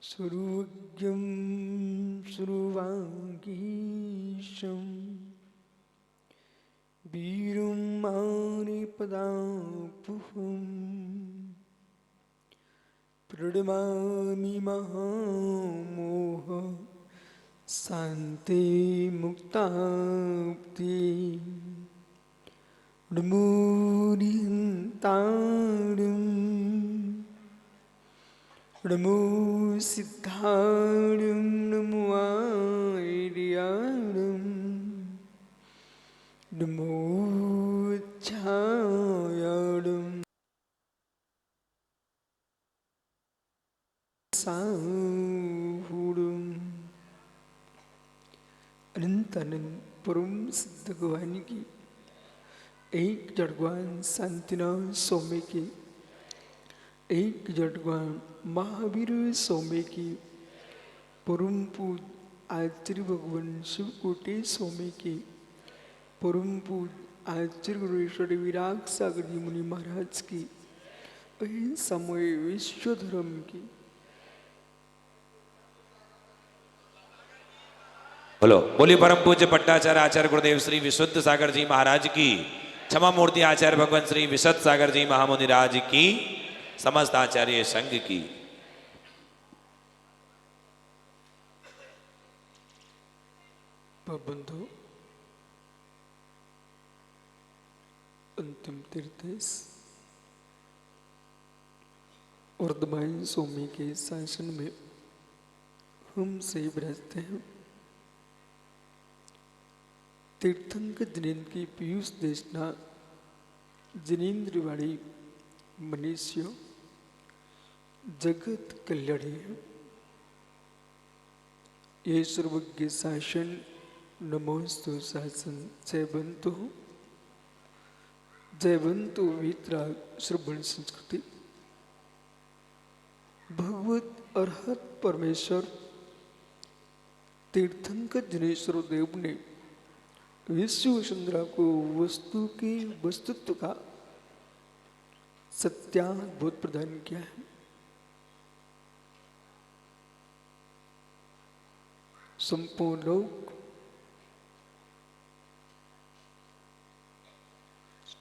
सर्वज्ञं सर्वांगीशं वीरं मानिपदापुहं प्रणमामि महामोह शान्ति मुक्ताप्ति नमोरिहन्तारं नमो सिद्धारं नमो आर्यारं नमो छायारं साहुरं अनंत अनंत परम सिद्ध भगवान की एक जड़वान शांतिनाथ स्वामी की एक जड़वान महावीर स्वामी की परम पूज आचार्य भगवान शिवकोटि स्वामी की परम पूज आचार्य गुरुश्वर विराग सागर जी मुनि महाराज की समय विश्व धर्म की बोलो बोली परम पूज्य पट्टाचार्य आचार्य गुरुदेव श्री विशुद्ध सागर जी महाराज की, क्षमा मूर्ति आचार्य भगवान श्री विशुद्ध सागर जी महामुनि राज की, समस्त आचार्य संघ की। बंधु अंतिम तीर्थेश वर्धमान स्वामी के शासन में हम से विराजते हैं। तीर्थंकर जिनेन्द्र की पीयूष देशना जिनेन्द्र वाणी मनुष्य जगत कल्याणी है। ये सर्वज्ञ शासन नमोस्तु शासन जयवंतु वीतराग श्रवण संस्कृति। भगवत अरहत परमेश्वर तीर्थंकर जिनेश्वर देव ने विश्व वसुंधरा को वस्तु की वस्तुत्व का सत्याद्भुत प्रदान किया है। संपूर्ण लोक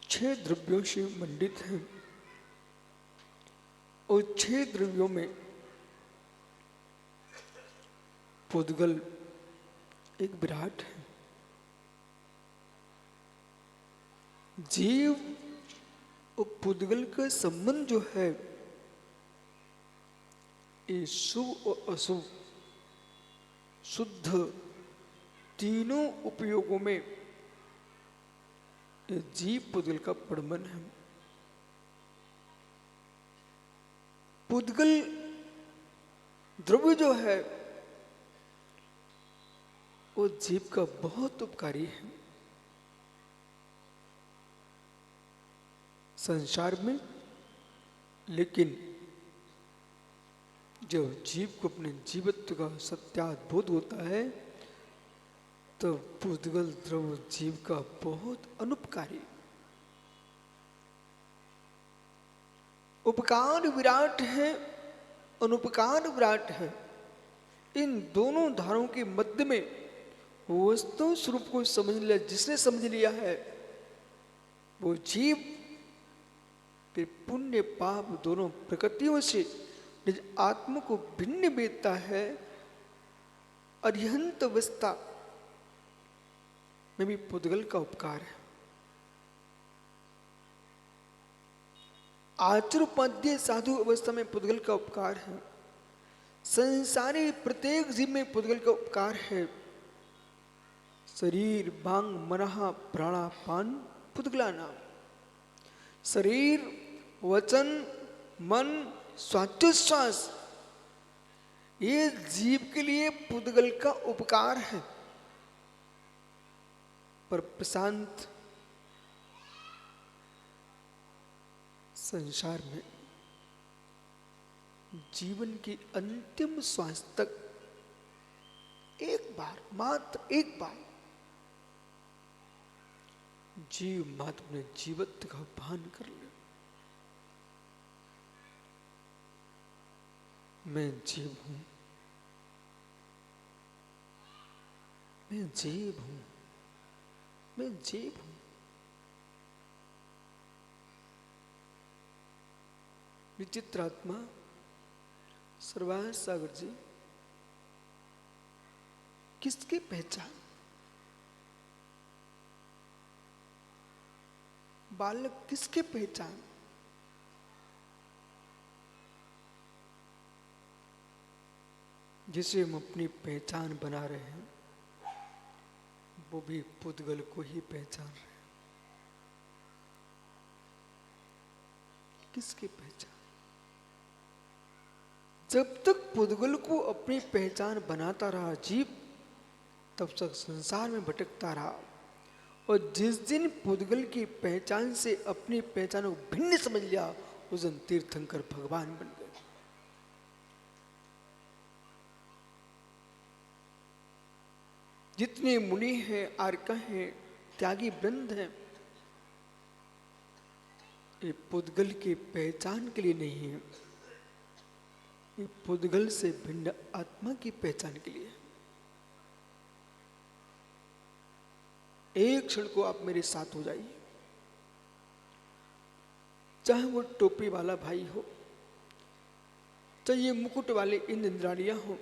6 द्रव्यों से मंडित है और 6 द्रव्यों में पुद्गल एक विराट है। जीव और पुद्गल का संबंध जो है ये शुभ और अशुभ शुद्ध तीनों उपयोगों में ये जीव पुद्गल का प्रमाण है। पुद्गल द्रव्य जो है वो जीव का बहुत उपकारी है। संसार में लेकिन जब जीव को अपने जीवत्व का सत्याद्भुत होता है तो पुद्गल द्रव्य जीव का बहुत अनुपकारी उपकार विराट है, अनुपकार विराट है। इन दोनों धारों के मध्य में वस्तु स्वरूप को समझ लिया, जिसने समझ लिया है वो जीव फिर पुण्य पाप दोनों प्रकृतियों से निज आत्मा को भिन्न बेचता है। अरिहंत अवस्था में भी पुद्गल का उपकार है। आचुर्योपाध्याय साधु अवस्था में पुद्गल का उपकार है। संसारी प्रत्येक जीव में पुद्गल का उपकार है। शरीर बांग मनः प्राणापान पुद्गला नाम। शरीर वचन मन स्वाचोश्वास ये जीव के लिए पुद्गल का उपकार है। पर प्रशांत संसार में जीवन की अंतिम श्वास तक एक बार, मात्र एक बार जीव मात्र अपने जीवत्व का भान कर ले। मैं जीव हूं, मैं जीव हूं, मैं जीव हूं। विचित्र आत्मा सर्वास सागर जी किसकी पहचान? बालक किसके पहचान? जिसे हम अपनी पहचान बना रहे हैं वो भी पुद्गल को ही पहचान रहे हैं। किसकी पहचान? जब तक पुद्गल को अपनी पहचान बनाता रहा जीव, तब तक संसार में भटकता रहा। और जिस दिन पुद्गल की पहचान से अपनी पहचान को भिन्न समझ लिया, उस दिन तीर्थंकर भगवान बन गए। जितने मुनि हैं, आर्क हैं, त्यागी वृंद हैं, ये पुद्गल की पहचान के लिए नहीं है, ये पुद्गल से भिन्न आत्मा की पहचान के लिए है। एक क्षण को आप मेरे साथ हो जाइए, चाहे वो टोपी वाला भाई हो, चाहे ये मुकुट वाले इंद्राणियां हो,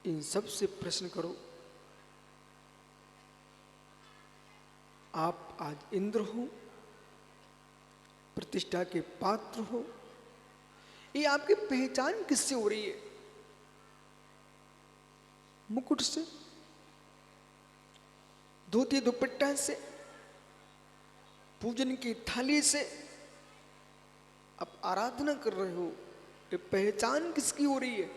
इन सब से प्रश्न करो, आप आज इंद्र हो, प्रतिष्ठा के पात्र हो, ये आपकी पहचान किससे हो रही है? मुकुट से, धोती दुपट्टा से, पूजन की थाली से आप आराधना कर रहे हो, ये पहचान किसकी हो रही है?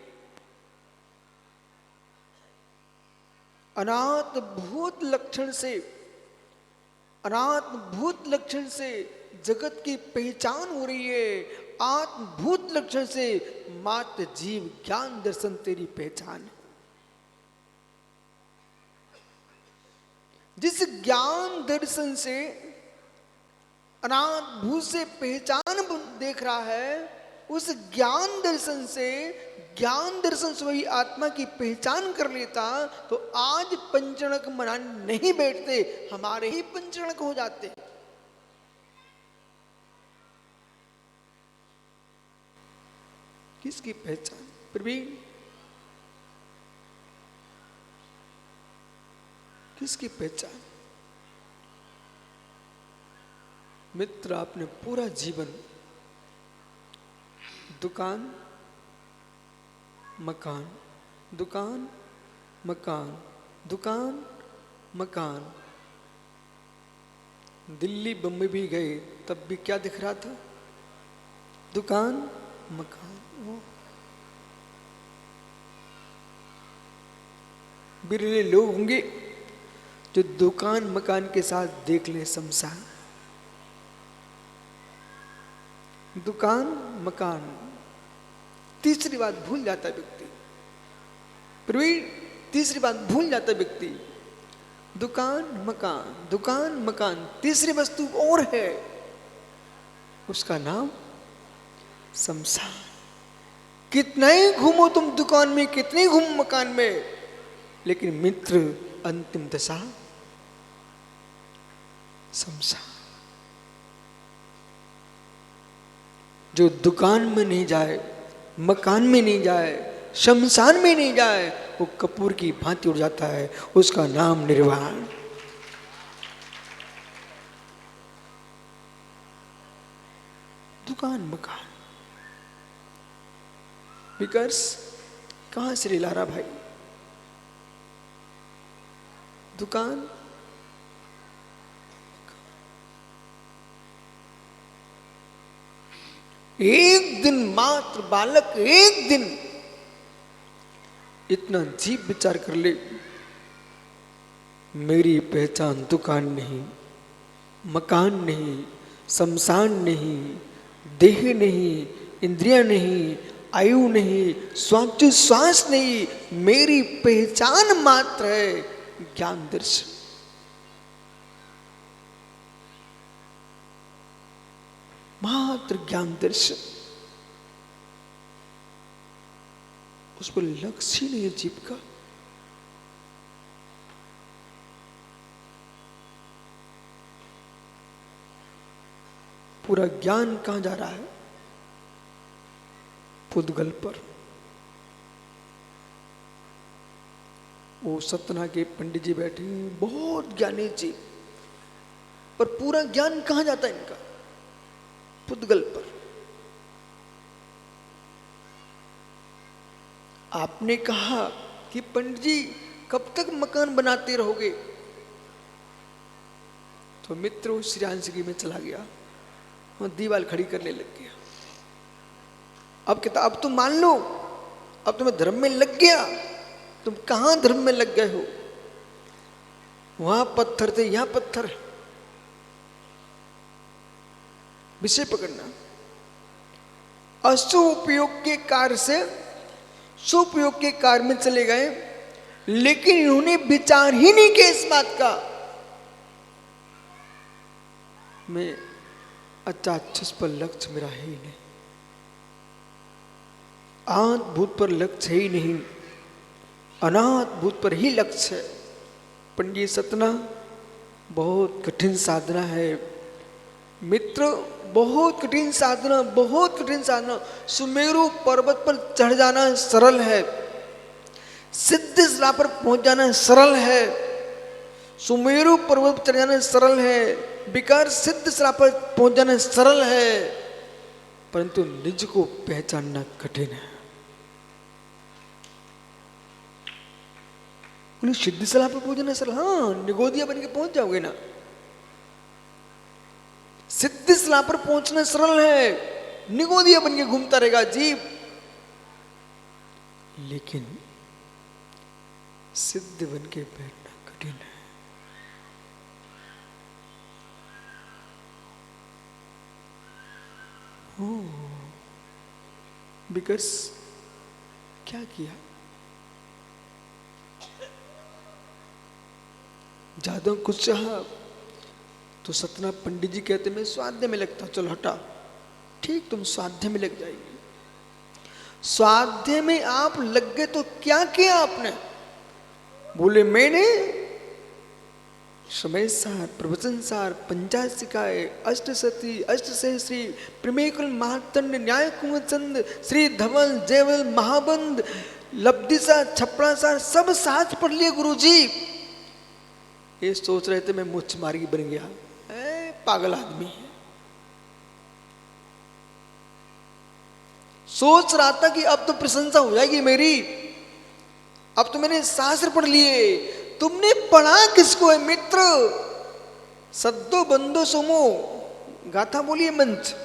अनाथ भूत लक्षण से, अनाथ भूत लक्षण से जगत की पहचान हो रही है। आत्मभूत लक्षण से मात्र जीव ज्ञान दर्शन तेरी पहचान है। जिस ज्ञान दर्शन से अनाथ भूत से पहचान देख रहा है, उस ज्ञान दर्शन से वही आत्मा की पहचान कर लेता, तो आज पंचणक मनाने नहीं बैठते, हमारे ही पंचणक हो जाते। किसकी पहचान? प्रवीण, किसकी पहचान? मित्र, आपने पूरा जीवन दुकान मकान, दुकान मकान, दुकान मकान, दिल्ली बम्बई भी गए तब भी क्या दिख रहा था? दुकान मकान। बिरले लोग होंगे जो दुकान मकान के साथ देख ले शमशान। दुकान मकान, तीसरी बात भूल जाता व्यक्ति। प्रवीण, तीसरी बात भूल जाता व्यक्ति। दुकान मकान, दुकान मकान, तीसरी वस्तु और है, उसका नाम शमशान। कितना ही घूमो तुम दुकान में, कितने घूमो मकान में, लेकिन मित्र अंतिम दशा शमशान। जो दुकान में नहीं जाए, मकान में नहीं जाए, शमशान में नहीं जाए, वो कपूर की भांति उड़ जाता है, उसका नाम निर्वाण। दुकान मकान, विकर्स कहां से ला रहा भाई? दुकान एक दिन मात्र बालक एक दिन इतना जीव विचार कर ले, मेरी पहचान दुकान नहीं, मकान नहीं, शमशान नहीं, देह नहीं, इंद्रियां नहीं, आयु नहीं, श्वास नहीं, मेरी पहचान मात्र है ज्ञान दर्शन। मात्र ज्ञान दर्शन, उस पर लक्ष्य ही नहीं है जीव का। पूरा ज्ञान कहां जा रहा है? पुद्गल पर। वो सतना के पंडित जी बैठे बहुत ज्ञानी जी, पर पूरा ज्ञान कहां जाता है इनका? पुद्गल पर। आपने कहा कि पंडित जी कब तक मकान बनाते रहोगे? तो मित्र उस श्रीयांशगी में चला गया, वहां दीवार खड़ी करने लग गया। अब कहता अब तुम मान लो, अब तुम्हें धर्म में लग गया। तुम कहां धर्म में लग गए हो? वहां पत्थर थे, यहां पत्थर है। विषय पकड़ना। असुपयोग के कार्य से सुपयोग के कार्य में चले गए, लेकिन इन्होंने विचार ही नहीं किया इस बात का मैं अच्छाच्छस पर लक्ष्य मेरा है ही नहीं, आंत भूत पर लक्ष्य है ही नहीं, अनाथ भूत पर ही लक्ष्य है। पंडित सतना बहुत कठिन साधना है मित्र, बहुत कठिन साधना, बहुत कठिन साधना। सुमेरु पर्वत पर चढ़ जाना सरल है, सिद्ध शिला पर पहुंच जाना सरल है। सुमेरु पर्वत पर चढ़ जाना सरल है, विकार सिद्ध शिला पर पहुंच जाना सरल है, परंतु निज को पहचानना कठिन है। उन्हें सिद्ध शिला पर पहुंचना सरल, हाँ निगोदिया बन के पहुंच जाओगे ना। सिद्ध शिला पर पहुंचना सरल है, निगोदिया बन के घूमता रहेगा जीव, लेकिन सिद्ध बन के बैठना कठिन है। बिकॉज क्या किया? ज्यादा कुछ चाहा तो सतना पंडित जी कहते मैं स्वाध्याय में लगता, चलो हटा, ठीक तुम स्वाध्याय में लग जाएगी। स्वाध्याय में आप लग गए तो क्या किया आपने? बोले मैंने समय सार, प्रवचन सार, पंचाशिकाए, अष्टसती, अष्टसहस्री, प्रमेयकुल, महातंड, न्याय कुंभचंद, श्री धवल, जयवल, महाबंद, लब्धिसा, छपड़ा सार सब साथ पढ़ लिए गुरुजी। ये सोच रहे थे मैं मुच्छ मार्गी बन गया, पागल आदमी है। सोच रहा था कि अब तो प्रशंसा हो जाएगी मेरी, अब तो मैंने शास्त्र पढ़ लिए। तुमने पढ़ा किसको है मित्र? सद्दो बंदो सुमो, गाथा बोलिए मंच।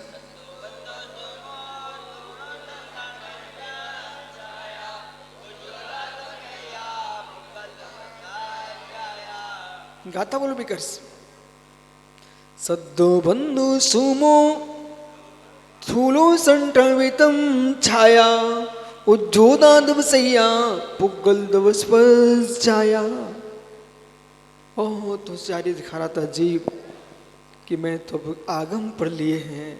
गाथा बोलो बिकर्स। सद्दो बंदो सुमो स्थूलो संटवितम छाया, उज्जोदादवसैया पुग्गल दवस छाया। ओह तो सारी दिखा रहा था जीव कि मैं तो आगम पढ़ लिए हैं।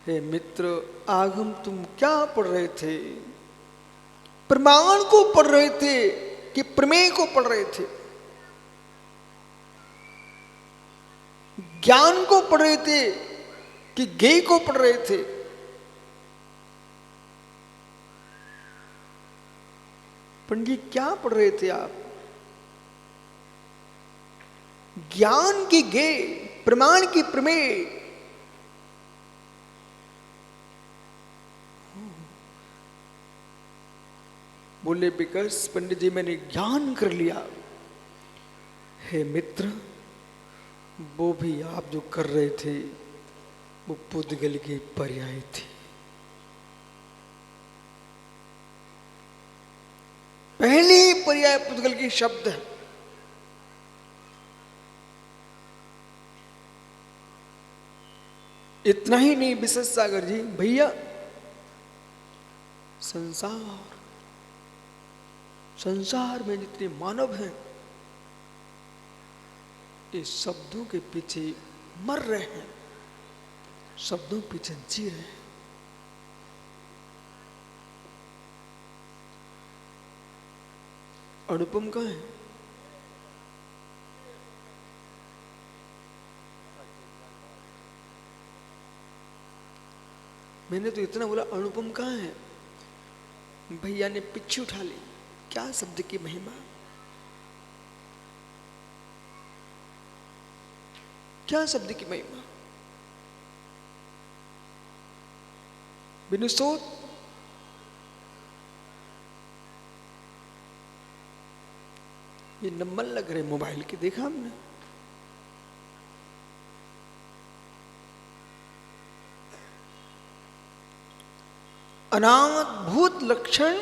हे मित्र, आगम तुम क्या पढ़ रहे थे? प्रमाण को पढ़ रहे थे कि प्रमेय को पढ़ रहे थे? ज्ञान को पढ़ रहे थे कि ज्ञेय को पढ़ रहे थे? पंडित क्या पढ़ रहे थे आप? ज्ञान की ज्ञेय, प्रमाण की प्रमेय। बोले विकस पंडित जी मैंने ज्ञान कर लिया। हे मित्र, वो भी आप जो कर रहे थे वो पुद्गल की पर्याय थी। पहली पर्याय पुद्गल की शब्द है। इतना ही नहीं विशद सागर जी भैया, संसार में जितने मानव हैं ये शब्दों के पीछे मर रहे हैं, शब्दों के पीछे जी रहे हैं। अनुपम कहाँ है? मैंने तो इतना बोला अनुपम कहाँ है? भैया ने पिछी उठा ली। क्या शब्द की महिमा, क्या शब्द की महिमा। विनुसोत ये नंबर लग रहे मोबाइल के, देखा हमने। अनाद्भूत लक्षण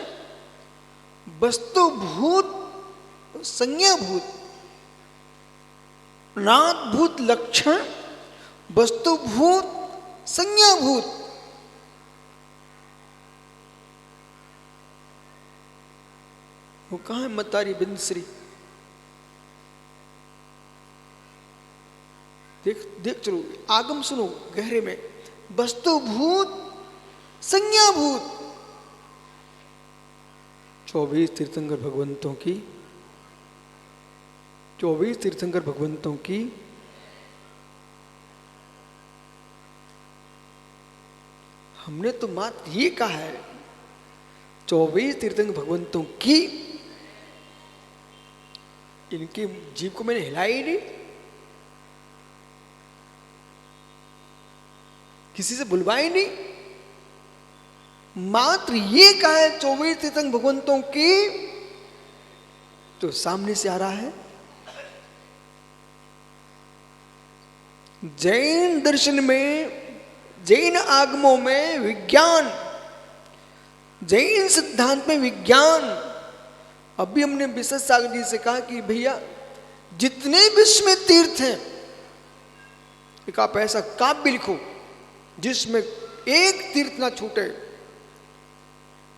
वस्तुभूत संज्ञाभूत। अनाद्भूत लक्षण वस्तुभूत संज्ञाभूत। वो कहां है मतारी बिंदश्री? देख चलो, आगम सुनो गहरे में। वस्तुभूत संज्ञाभूत। 24 तीर्थंकर भगवंतों की, 24 तीर्थंकर भगवंतों की हमने तो मात्र ये कहा है 24 तीर्थंकर भगवंतों की। इनकी जीव को मैंने हिलाई ही नहीं, किसी से बुलवाई नहीं, मात्र ये कहा है 24 तीर्थंकर भगवंतों की। तो सामने से आ रहा है जैन दर्शन में, जैन आगमों में विज्ञान, जैन सिद्धांत में विज्ञान। अभी हमने विशद सागर जी से कहा कि भैया जितने विश्व में तीर्थ हैं, एक आप ऐसा काव्य लिखो जिसमें एक तीर्थ ना छूटे।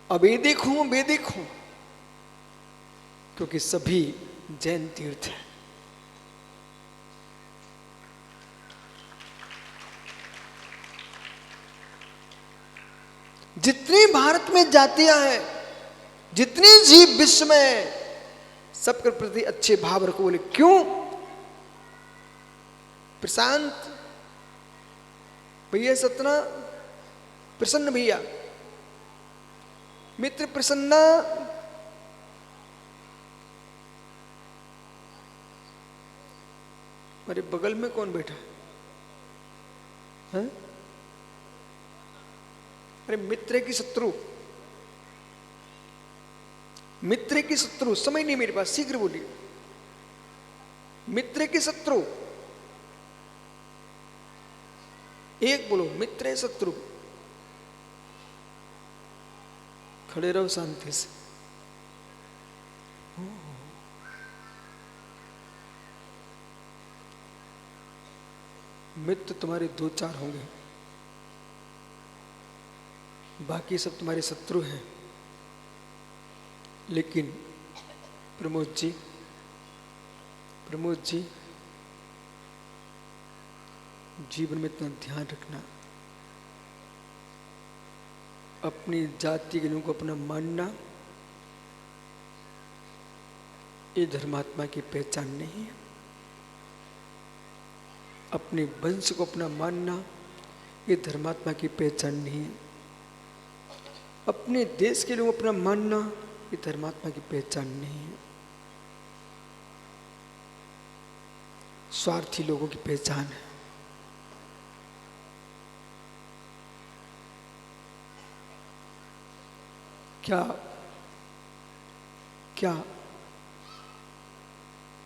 अब ये देखो, क्योंकि सभी जैन तीर्थ हैं। जितनी भारत में जातियां हैं, जितनी जीव विश्व में, सबके प्रति अच्छे भाव रखो। बोले क्यों? प्रशांत भैया, सतना प्रसन्न भैया, मित्र प्रसन्ना, अरे बगल में कौन बैठा है? अरे मित्र की शत्रु, मित्र की शत्रु। समय नहीं मेरे पास, शीघ्र बोलिए। मित्र की शत्रु, एक बोलो, मित्र शत्रु। खड़े रहो शांति से। मित्र तुम्हारे 2-4 होंगे, बाकी सब तुम्हारे शत्रु हैं। लेकिन प्रमोद जी, जीवन में इतना ध्यान रखना, अपनी जाति के लोगों को अपना मानना ये धर्मात्मा की पहचान नहीं है। अपने वंश को अपना मानना ये धर्मात्मा की पहचान नहीं है। अपने देश के लोग अपना मानना ये धर्मात्मा की पहचान नहीं है। स्वार्थी लोगों की पहचान है। क्या क्या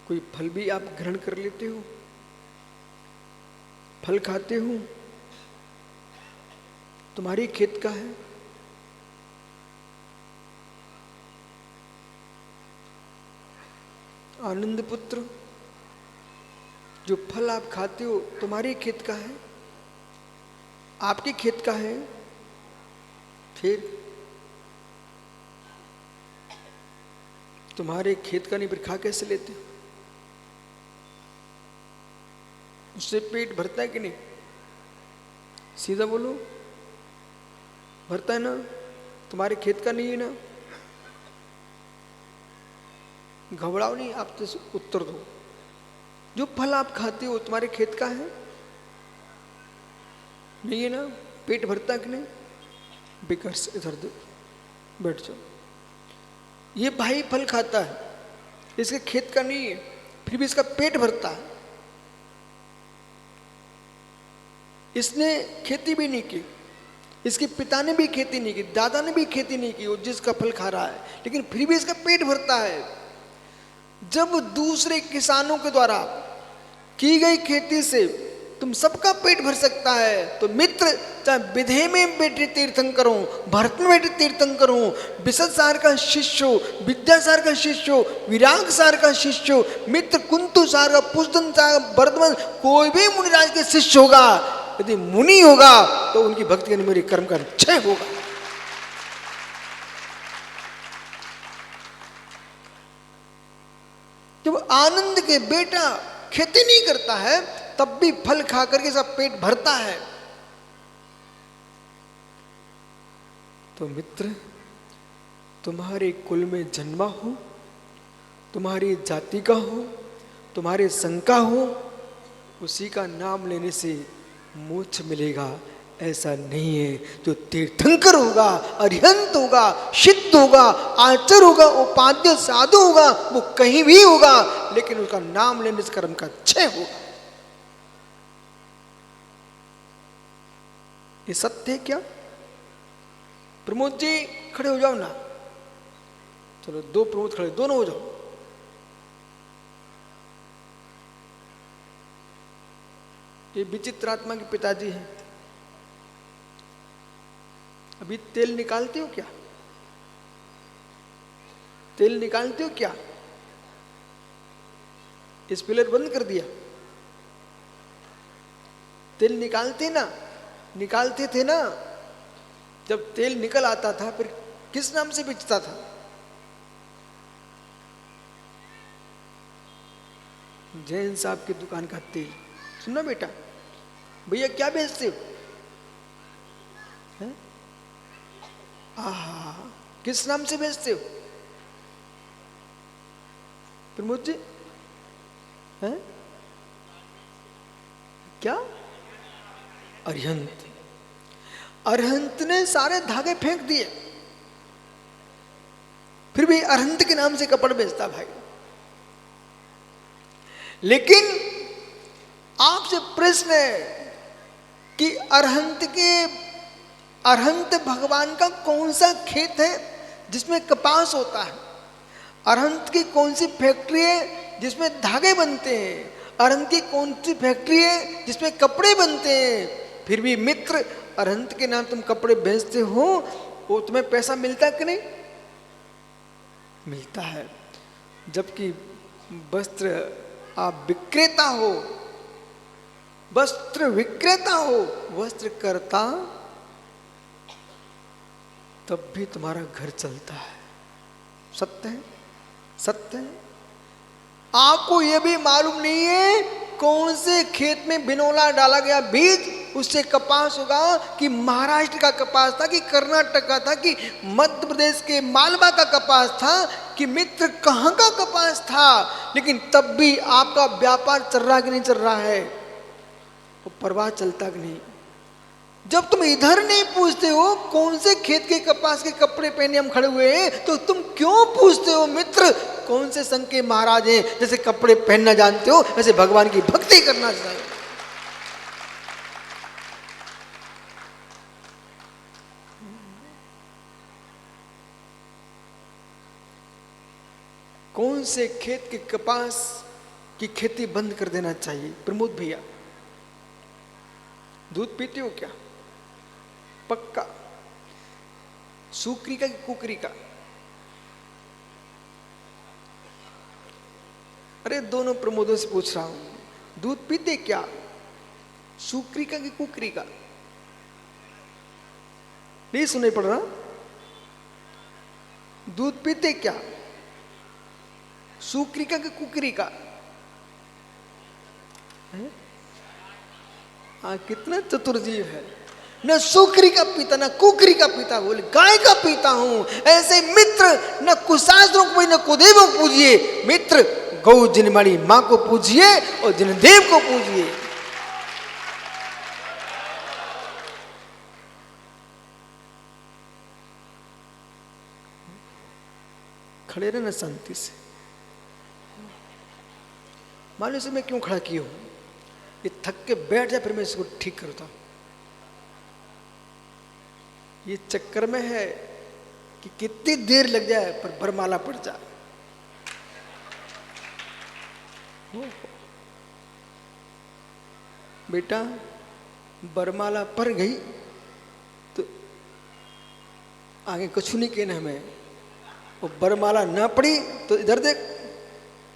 कोई फल भी आप ग्रहण कर लेते हो? फल खाते हो? तुम्हारी खेत का है। आनंद पुत्र, जो फल आप खाते हो तुम्हारे खेत का है, आपके खेत का है। फिर तुम्हारे खेत का नहीं, फिर खा कैसे लेते हो? उससे पेट भरता है कि नहीं? सीधा बोलो, भरता है ना? तुम्हारे खेत का नहीं है ना? घबराओ नहीं, आप तो उत्तर दो। जो फल आप खाते हो तुम्हारे खेत का है? नहीं है ना? पेट भरता है कि नहीं? बिकर्स इधर दे, बैठ जाओ। ये भाई फल खाता है, इसके खेत का नहीं है, फिर भी इसका पेट भरता है। इसने खेती भी नहीं की, इसके पिता ने भी खेती नहीं की, दादा ने भी खेती नहीं की, वो जिसका फल खा रहा है, लेकिन फिर भी इसका पेट भरता है। जब दूसरे किसानों के द्वारा की गई खेती से तुम सबका पेट भर सकता है, तो मित्र, चाहे विधे में बेटे तीर्थंकर हो, भरत में बेटे तीर्थंकर हो, विशद सार का शिष्य हो, विद्यासार का शिष्य हो, विराग सार का शिष्य हो, मित्र कुंतु सार का, पुष्दन सार का, वर्धमान, कोई भी मुनिराज के शिष्य होगा, यदि मुनि होगा तो उनकी भक्ति के मेरे कर्म का क्षय होगा। जब आनंद के बेटा खेती नहीं करता है तब भी फल खा करके सब पेट भरता है। तो मित्र, तुम्हारे कुल में जन्मा हो, तुम्हारी जाति का हो, तुम्हारे संग का हो, उसी का नाम लेने से मोक्ष मिलेगा, ऐसा नहीं है। जो तीर्थंकर होगा, अरिहंत होगा, सिद्ध होगा, आचर होगा, उपाध्य साधु होगा, वो कहीं भी होगा, लेकिन उसका नाम लेने से कर्म का क्षय होगा। ये सत्य है क्या? प्रमोद जी खड़े हो जाओ ना, चलो दो प्रमोद खड़े, दोनों हो जाओ। ये विचित्र आत्मा के पिताजी हैं। अभी तेल निकालते हो क्या? तेल निकालते हो क्या? स्पिलर बंद कर दिया? तेल निकालते थे ना। जब तेल निकल आता था फिर किस नाम से बेचता था? जैन साहब की दुकान का तेल। सुनना बेटा, भैया क्या बेचते हो? आहा, किस नाम से बेचते हो प्रमोद जी? हैं? क्या? अरिहंत। अरिहंत ने सारे धागे फेंक दिए, फिर भी अरिहंत के नाम से कपड़ बेचता भाई। लेकिन आपसे प्रश्न है कि अरिहंत भगवान का कौन सा खेत है जिसमें कपास होता है? अरिहंत की कौन सी फैक्ट्री है जिसमें धागे बनते हैं? अरिहंत की कौन सी फैक्ट्री है जिसमें कपड़े बनते हैं? फिर भी मित्र, अरिहंत के नाम तुम कपड़े बेचते हो, वो तुम्हें पैसा मिलता कि नहीं? मिलता है। जबकि वस्त्र आप विक्रेता हो, वस्त्र विक्रेता हो, वस्त्र करता, तब भी तुम्हारा घर चलता है। सत्य है, सत्य है। आपको यह भी मालूम नहीं है कौन से खेत में बिनौला डाला गया बीज उससे कपास होगा, कि महाराष्ट्र का कपास था, कि कर्नाटक का था, कि मध्य प्रदेश के मालवा का कपास था, कि मित्र कहाँ का कपास था, लेकिन तब भी आपका व्यापार चल रहा कि नहीं चल रहा है? वो परवाह चलता कि नहीं? जब तुम इधर नहीं पूछते हो कौन से खेत के कपास के कपड़े पहने हम खड़े हुए हैं, तो तुम क्यों पूछते हो मित्र कौन से संघ के महाराज हैं? जैसे कपड़े पहनना जानते हो वैसे भगवान की भक्ति करना चाहिए। कौन से खेत के कपास की खेती बंद कर देना चाहिए? प्रमोद भैया, दूध पीते हो क्या? पक्का? सूकरी का कि कुकरी का? अरे दोनों प्रमोदों से पूछ रहा हूं, दूध पीते क्या? सूकरी का कि कुकरी का? नहीं सुनाई पड़ रहा? दूध पीते क्या? सूकरी का कि कुकरी का? हाँ, कितना चतुर जीव है, न सूकरी का पीता न कुकरी का पीता, बोले गाय का पीता हूं। ऐसे मित्र न कुशास्त्रों को न कुदेवों को पूजिए, मित्र गौ जिनमणि मां को पूजिए और जिनदेव को पूजिए। खड़े रहना शांति से। मालूम से मैं क्यों खड़ा किया हूं? ये थक के बैठ जाए फिर मैं इसको ठीक करता हूं। ये चक्कर में है कि कितनी देर लग जाए पर बरमाला पड़ जाए। बेटा बरमाला पड़ गई तो आगे कुछ नहीं कहना हमें, वो बरमाला ना पड़ी तो इधर देख,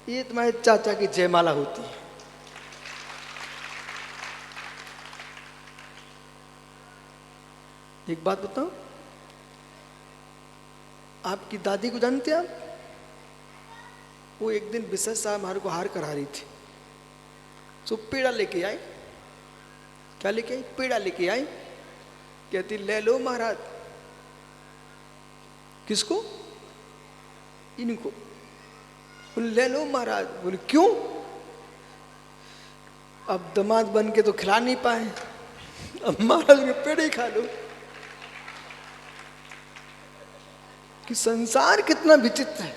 ये तुम्हारे चाचा की जयमाला होती है। एक बात बताओ, आपकी दादी को जानते हैं आप? वो एक दिन विशेष साहब हमारे को हार करा रही थी, तो पेड़ा लेके आई। क्या लेके आई? पेड़ा लेके आई। कहती ले लो महाराज। किसको? इनको। बोले ले लो महाराज। बोले क्यों? अब दामाद बन के तो खिला नहीं पाए, अब महाराज के पेड़े ही खा लो। कि संसार कितना विचित्र है?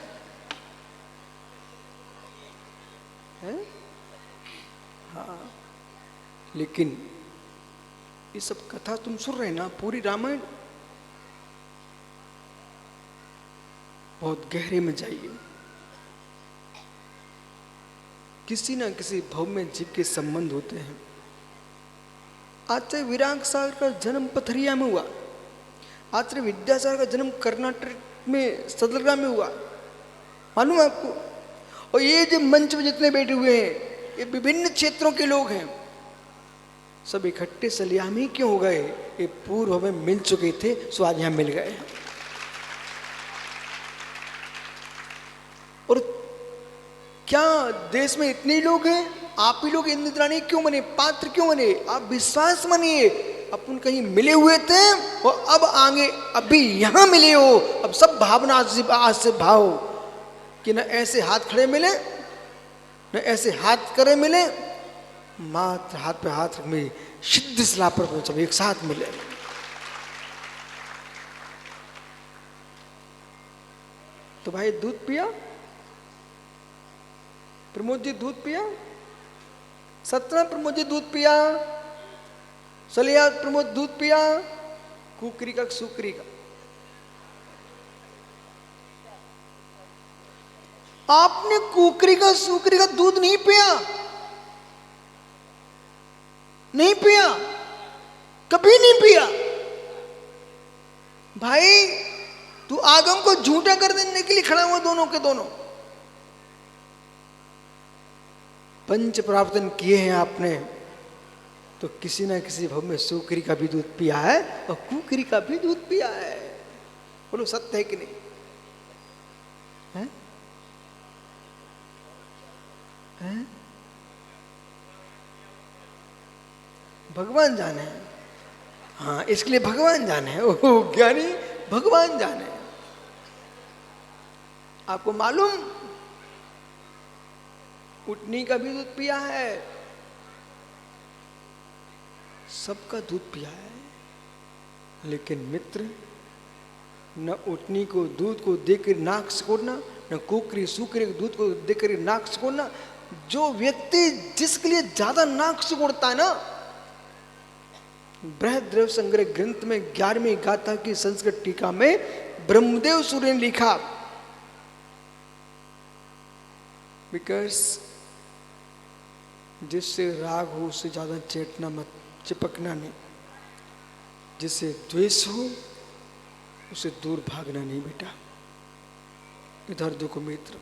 हाँ, लेकिन ये सब कथा तुम सुन रहे ना, पूरी रामायण, बहुत गहरे में जाइए। किसी ना किसी भव में जीव के संबंध होते हैं। आचार्य विराग सागर का जन्म पथरिया में हुआ, आचार्य विद्यासागर का जन्म कर्नाटक में सदलगा में हुआ, मालूम है आपको? और ये जो मंच में जितने बैठे हुए हैं ये विभिन्न क्षेत्रों के लोग हैं, सब इकट्ठे सलियामी क्यों हो गए? ये पूर्व में मिल चुके थे, सो आज यहां मिल गए। और क्या देश में इतने लोग हैं? आप ही लोग इंद्राणी क्यों बने, पात्र क्यों बने? आप विश्वास मानिए, अपन कहीं मिले हुए थे और अब आगे अभी यहां मिले हो। अब सब भावना आज से भाव कि न ऐसे हाथ खड़े मिले न ऐसे हाथ करे मिले, मात्र हाथ पे हाथ में सिद्ध सलाह पर सब एक साथ मिले। तो भाई दूध पिया? प्रमोद जी दूध पिया? सतना प्रमोद जी दूध पिया? सलिया प्रमोद दूध पिया? कुकरी का सुकरी का? आपने कुकरी का सुकरी का दूध नहीं पिया? नहीं पिया, कभी नहीं पिया। भाई तू आगम को झूठा कर देने के लिए खड़ा हुआ, दोनों के दोनों। पंच प्रावतन किए हैं आपने तो किसी ना किसी भव में सुकरी का भी दूध पिया है और कुकरी का भी दूध पिया है। बोलो सत्य है कि नहीं है? है? भगवान जाने। हाँ, इसके लिए भगवान जाने। ओह ज्ञानी भगवान जाने। आपको मालूम, उटनी का भी दूध पिया है, सबका दूध पिया है, लेकिन मित्र न उटनी को दूध को देकर नाक सिकोड़ना, न कुकरी सूकरी के दूध को देकर नाक सिकोड़ना। जो व्यक्ति जिसके लिए ज्यादा नाक सिकोड़ता है ना, बृहद्रव्य संग्रह ग्रंथ में 11वीं गाथा की संस्कृत टीका में ब्रह्मदेव सूर्य ने लिखा बिकॉज जिससे राग हो उससे ज़्यादा चेटना मत, चिपकना नहीं। जिससे द्वेष हो उससे दूर भागना नहीं बेटा। इधर देखो मित्र,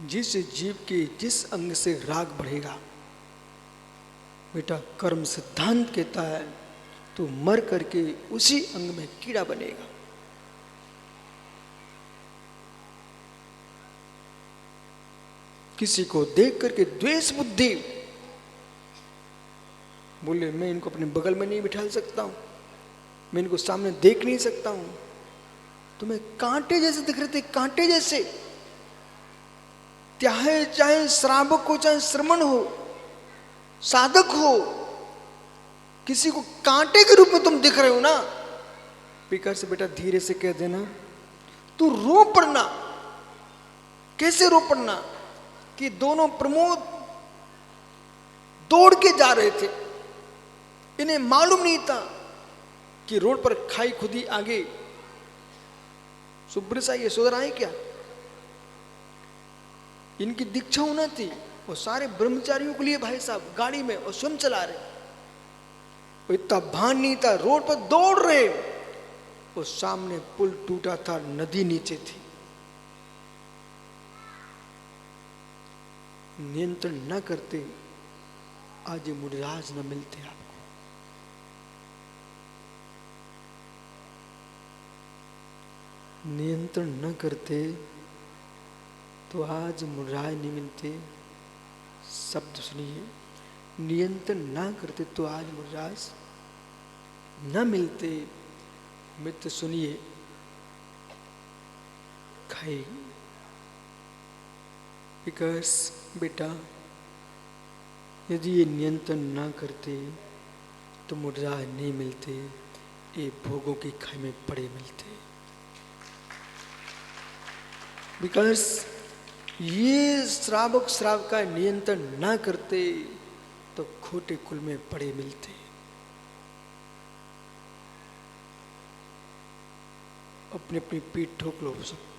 जिस जीव के जिस अंग से राग बढ़ेगा बेटा, कर्म सिद्धांत कहता है तो मर करके उसी अंग में कीड़ा बनेगा। किसी को देख करके द्वेष बुद्धि, बोले मैं इनको अपने बगल में नहीं बिठा सकता हूं, मैं इनको सामने देख नहीं सकता हूं, तुम्हें कांटे जैसे दिख रहे थे, कांटे जैसे, चाहे श्रावक हो चाहे श्रमण हो साधक हो, किसी को कांटे के रूप में तुम दिख रहे हो ना, पिकर से बेटा धीरे से कह देना तू रो पड़ना। कैसे रो पड़ना कि दोनों प्रमोद दौड़ के जा रहे थे, इन्हें मालूम नहीं था कि रोड पर खाई खुदी आगे सुब्रसा ये सुधर आए क्या। इनकी दीक्षा होना थी, वो सारे ब्रह्मचारियों के लिए भाई साहब गाड़ी में और स्वयं चला रहे, इतना भान नहीं था, रोड पर दौड़ रहे, वो सामने पुल टूटा था, नदी नीचे थी। नियंत्रण न करते आज ये मुनिराज न मिलते आपको। नियंत्रण न करते तो आज मुनिराज नहीं मिलते। शब्द सुनिए, नियंत्रण ना करते तो आज मुनिराज न मिलते। मित्र सुनिए, खाए बिकॉज बेटा यदि ये नियंत्रण ना करते तो मुनिराज नहीं मिलते, ये भोगों की खाई में पड़े मिलते। बिकॉज ये श्रावक श्राव का नियंत्रण ना करते तो खोटे कुल में पड़े मिलते। अपनी अपनी पीठ ठोक लो सब।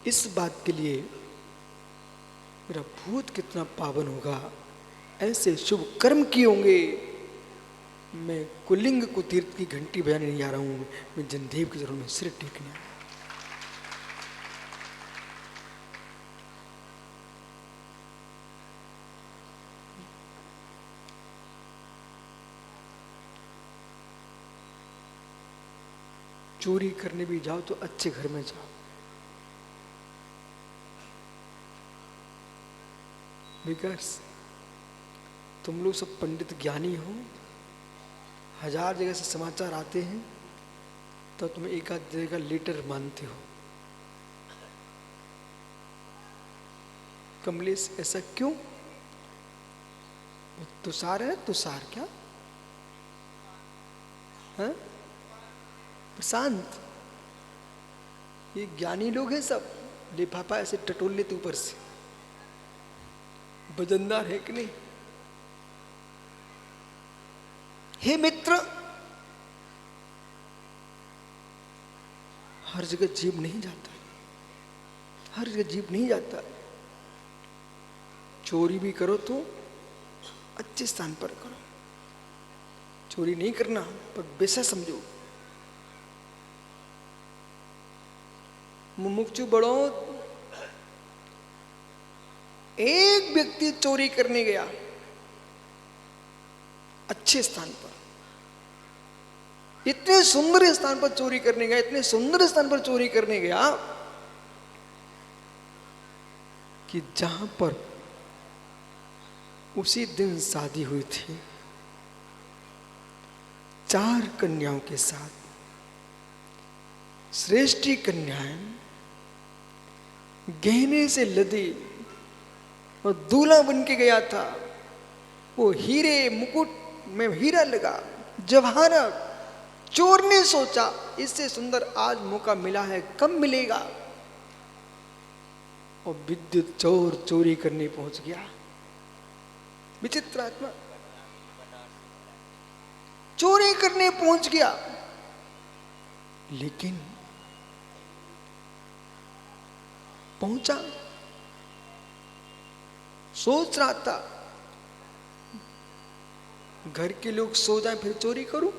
इस बात के लिए मेरा भूत कितना पावन होगा, ऐसे शुभ कर्म किए होंगे। मैं कुलिंग को तीर्थ की घंटी बजाने नहीं आ रहा हूं, मैं जनदेव की जरूर में सिर टेकने आ रहा हूं। चोरी करने भी जाओ तो अच्छे घर में जाओ, बिकॉज तुम लोग सब पंडित ज्ञानी हो, 1000 जगह से समाचार आते हैं तो तुम एक आध जगह लेटर मानते हो। कमलेश ऐसा क्यों? तुषार है, तुषार क्या है? प्रशांत, ये ज्ञानी लोग हैं सब, लिफाफा ऐसे टटोल लेते ऊपर से, वजनदार है कि नहीं? हे मित्र, हर जगह जीव नहीं जाता, हर जगह जीव नहीं जाता। चोरी भी करो तो अच्छे स्थान पर करो, चोरी नहीं करना पर बेसा समझो। मुमुक्षु बड़ो, एक व्यक्ति चोरी करने गया अच्छे स्थान पर, इतने सुंदर स्थान पर चोरी करने गया, इतने सुंदर स्थान पर चोरी करने गया कि जहां पर उसी दिन शादी हुई थी 4 कन्याओं के साथ, श्रेष्ठी कन्याएं गहने से लदी और दूल्हा बन के गया था। वो हीरे मुकुट में हीरा लगा, जवाहरात। चोर ने सोचा इससे सुंदर आज मौका मिला है, कब मिलेगा, और विद्युत चोर चोरी करने पहुंच गया। विचित्र आत्मा चोरी करने पहुंच गया। लेकिन पहुंचा, सोच रहा था घर के लोग सो जाएं फिर चोरी करूं,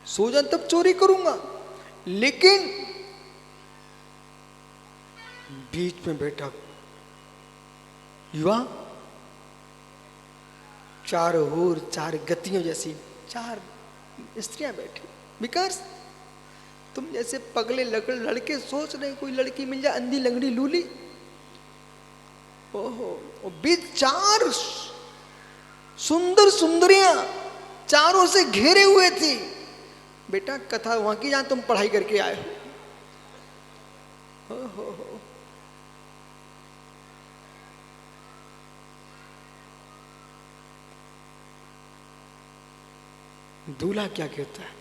सो जाए तब चोरी करूंगा। लेकिन बीच में बैठा युवा, चारों ओर चार गतियों जैसी चार स्त्रियां बैठी। बिकॉज तुम जैसे पगले लड़के सोच रहे कोई लड़की मिल जाए, अंधी लंगड़ी लूली। ओहो, बीच चार सुंदर सुंदरियां चारों से घेरे हुए थी। बेटा कथा वहां की जहां तुम पढ़ाई करके आए हो। ओहो, दूल्हा क्या कहता है,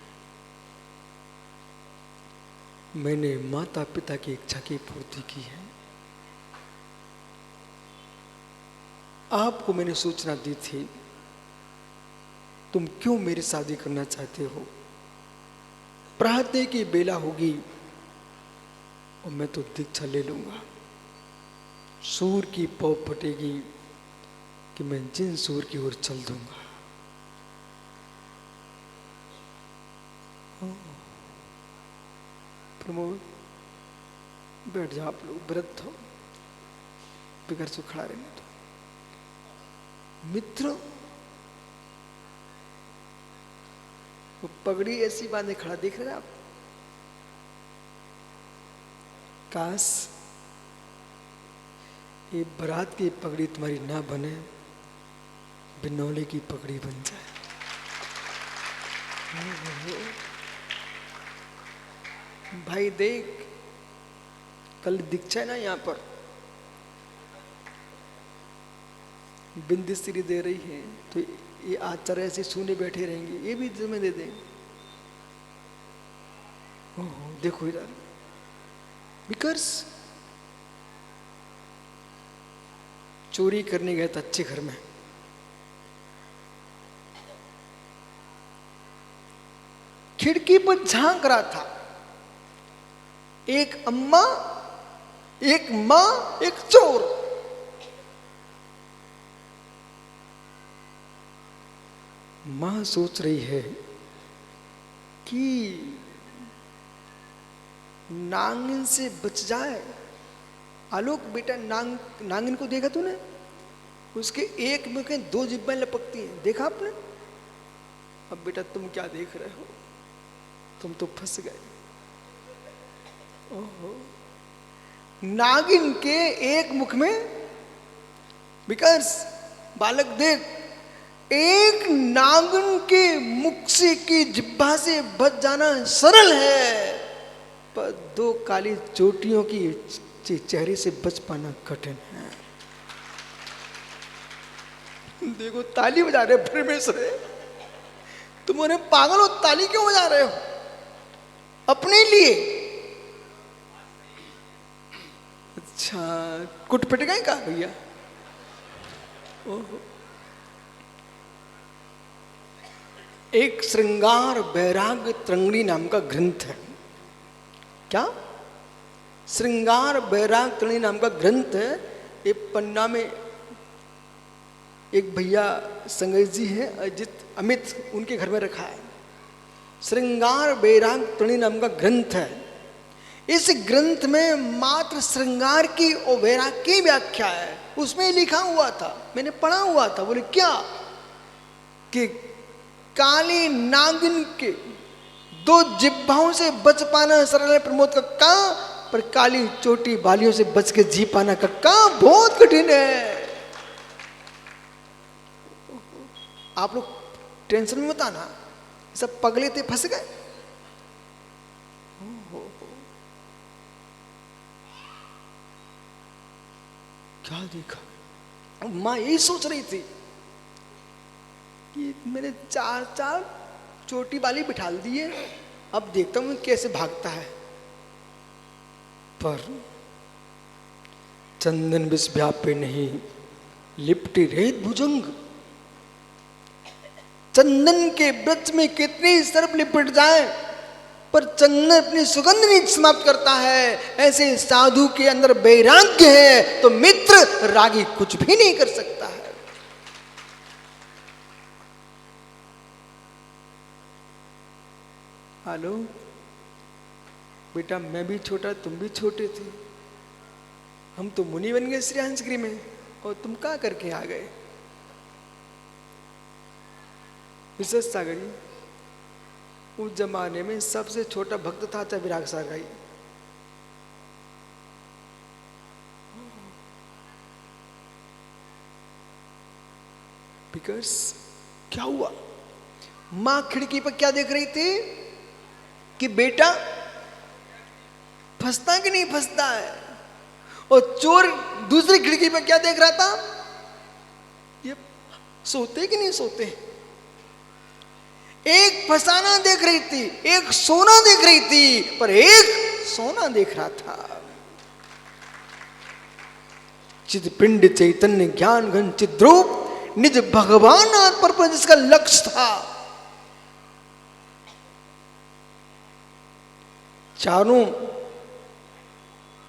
मैंने माता पिता की इच्छा की पूर्ति की है, आपको मैंने सूचना दी थी, तुम क्यों मेरी शादी करना चाहते हो। प्रातः की बेला होगी और मैं तो दीक्षा ले लूंगा। सूर की पौ फटेगी कि मैं जिन सूर की ओर चल दूंगा। प्रमोद बैठ जाओ, आप लोग व्रत हो, बिगड़ से खड़ा रहने दो। मित्र वो पगड़ी ऐसी बांधे खड़ा देख रहे हैं आप। काश ये बारात की पगड़ी तुम्हारी ना बने, बिनौले की पगड़ी बन जाए। भाई देख, कल दीक्षा है ना यहाँ पर, बिंदी दे रही है, तो ये आचार्य ऐसे सुने बैठे रहेंगे, ये भी जिम्मे दे देंगे। ओहो देखो इधर, बिकॉज चोरी करने गया था अच्छे घर में, खिड़की पर झांक रहा था, एक अम्मा, एक मां, एक चोर। मां सोच रही है कि नागिन से बच जाए। आलोक बेटा, नागिन को देखा तूने? उसके एक मुंह के दो जिब्बें लपकती हैं, देखा आपने? अब बेटा तुम क्या देख रहे हो, तुम तो फंस गए। ओहो, नागिन के एक मुख में, बिकॉज बालक देख, एक नागिन के मुख से की जिब्बा से बच जाना सरल है, पर दो काली चोटियों की चेहरे से बच पाना कठिन है। देखो ताली बजा रहे परमेश्वर, तुम्हारे पागल हो, ताली क्यों बजा रहे हो अपने लिए? अच्छा कुट पिट गए का भैया? ओहो, एक श्रृंगार वैराग्य तरंगिणी नाम का ग्रंथ है। क्या? श्रृंगार वैराग्य तरंगिणी नाम का ग्रंथ है। ये पन्ना में एक भैया संगत जी है, अजित अमित, उनके घर में रखा है। श्रृंगार वैराग्य तरंगिणी नाम का ग्रंथ है। इस ग्रंथ में मात्र श्रृंगार की और वैराग्य की व्याख्या है। उसमें लिखा हुआ था, मैंने पढ़ा हुआ था। बोले क्या? कि काली नागिन के दो जिब्भाओं से बच पाना सरल है प्रमोद का काम, पर काली चोटी बालियों से बच के जी पाना का काम बहुत कठिन है। आप लोग टेंशन में मत आना, सब पगले थे, फंस गए। क्या देखा? मां यही सोच रही थी कि मैंने चार चार चोटी वाली बिठा दी है, अब देखता हूं कैसे भागता है। पर चंदन विष व्यापे नहीं, लिपटी रेत भुजंग। चंदन के वृक्ष में कितने ही सर्प लिपट जाए पर चंदन अपनी सुगंध नहीं समाप्त करता है, ऐसे साधु के अंदर वैराग्य है तो मित्र रागी कुछ भी नहीं कर सकता है। हेलो बेटा, मैं भी छोटा, तुम भी छोटे थे, हम तो मुनि बन गए श्री हंसगिरी में, और तुम क्या करके आ गए? विशद सागर जी, उस जमाने में सबसे छोटा भक्त था चाहे विराग सागर जी। बिकॉज क्या हुआ, मां खिड़की पर क्या देख रही थी कि बेटा फंसता कि नहीं फंसता है, और चोर दूसरी खिड़की पर क्या देख रहा था, ये सोते कि नहीं सोते। एक फसाना देख रही थी, एक सोना देख रही थी, पर एक सोना देख रहा था। चिदपिंड चैतन्य ज्ञान घन चिद्रूप निज भगवान आत्म पर जिसका लक्ष्य था। चारों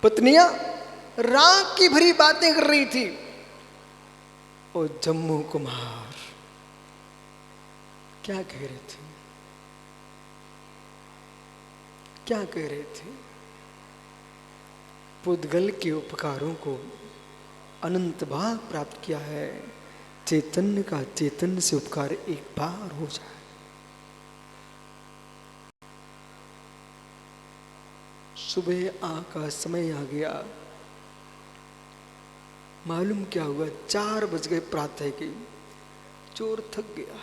पत्नियां राग की भरी बातें कर रही थी, और जम्मू कुमार क्या कह रहे थे, क्या कह रहे थे? पुद्गल के उपकारों को अनंत भाग प्राप्त किया है, चैतन्य का चैतन्य से उपकार एक बार हो जाए। सुबह का समय आ गया, मालूम क्या हुआ, 4 बज गए प्रातः के। चोर थक गया,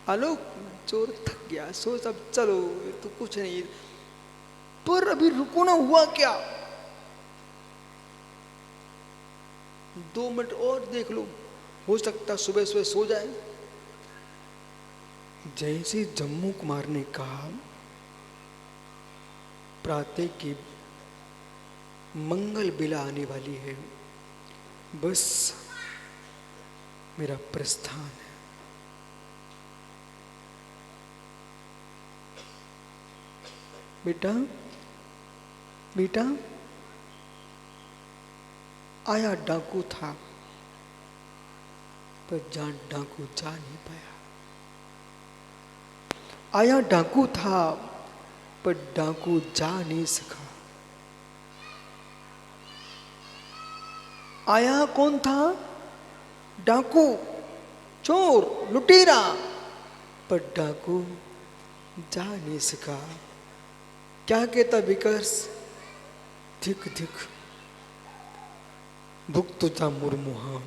आलोक चोर थक गया, सोच अब चलो तो कुछ नहीं, पर अभी रुको ना, हुआ क्या, 2 मिनट और देख लो, हो सकता सुबह सुबह सो जाए। जैसे जम्मू कुमार ने कहा प्रातः की मंगल बेला आने वाली है, बस मेरा प्रस्थान है। बेटा बेटा, आया डाकू था, पर जहां डाकू जा नहीं पाया। आया डाकू था, पर डाकू जा नहीं सका। आया कौन था? डाकू, चोर, लुटेरा, पर डाकू जा नहीं सका। क्या कहता विकर्ष? धिक धिक भुक्तुता मुर्मुहा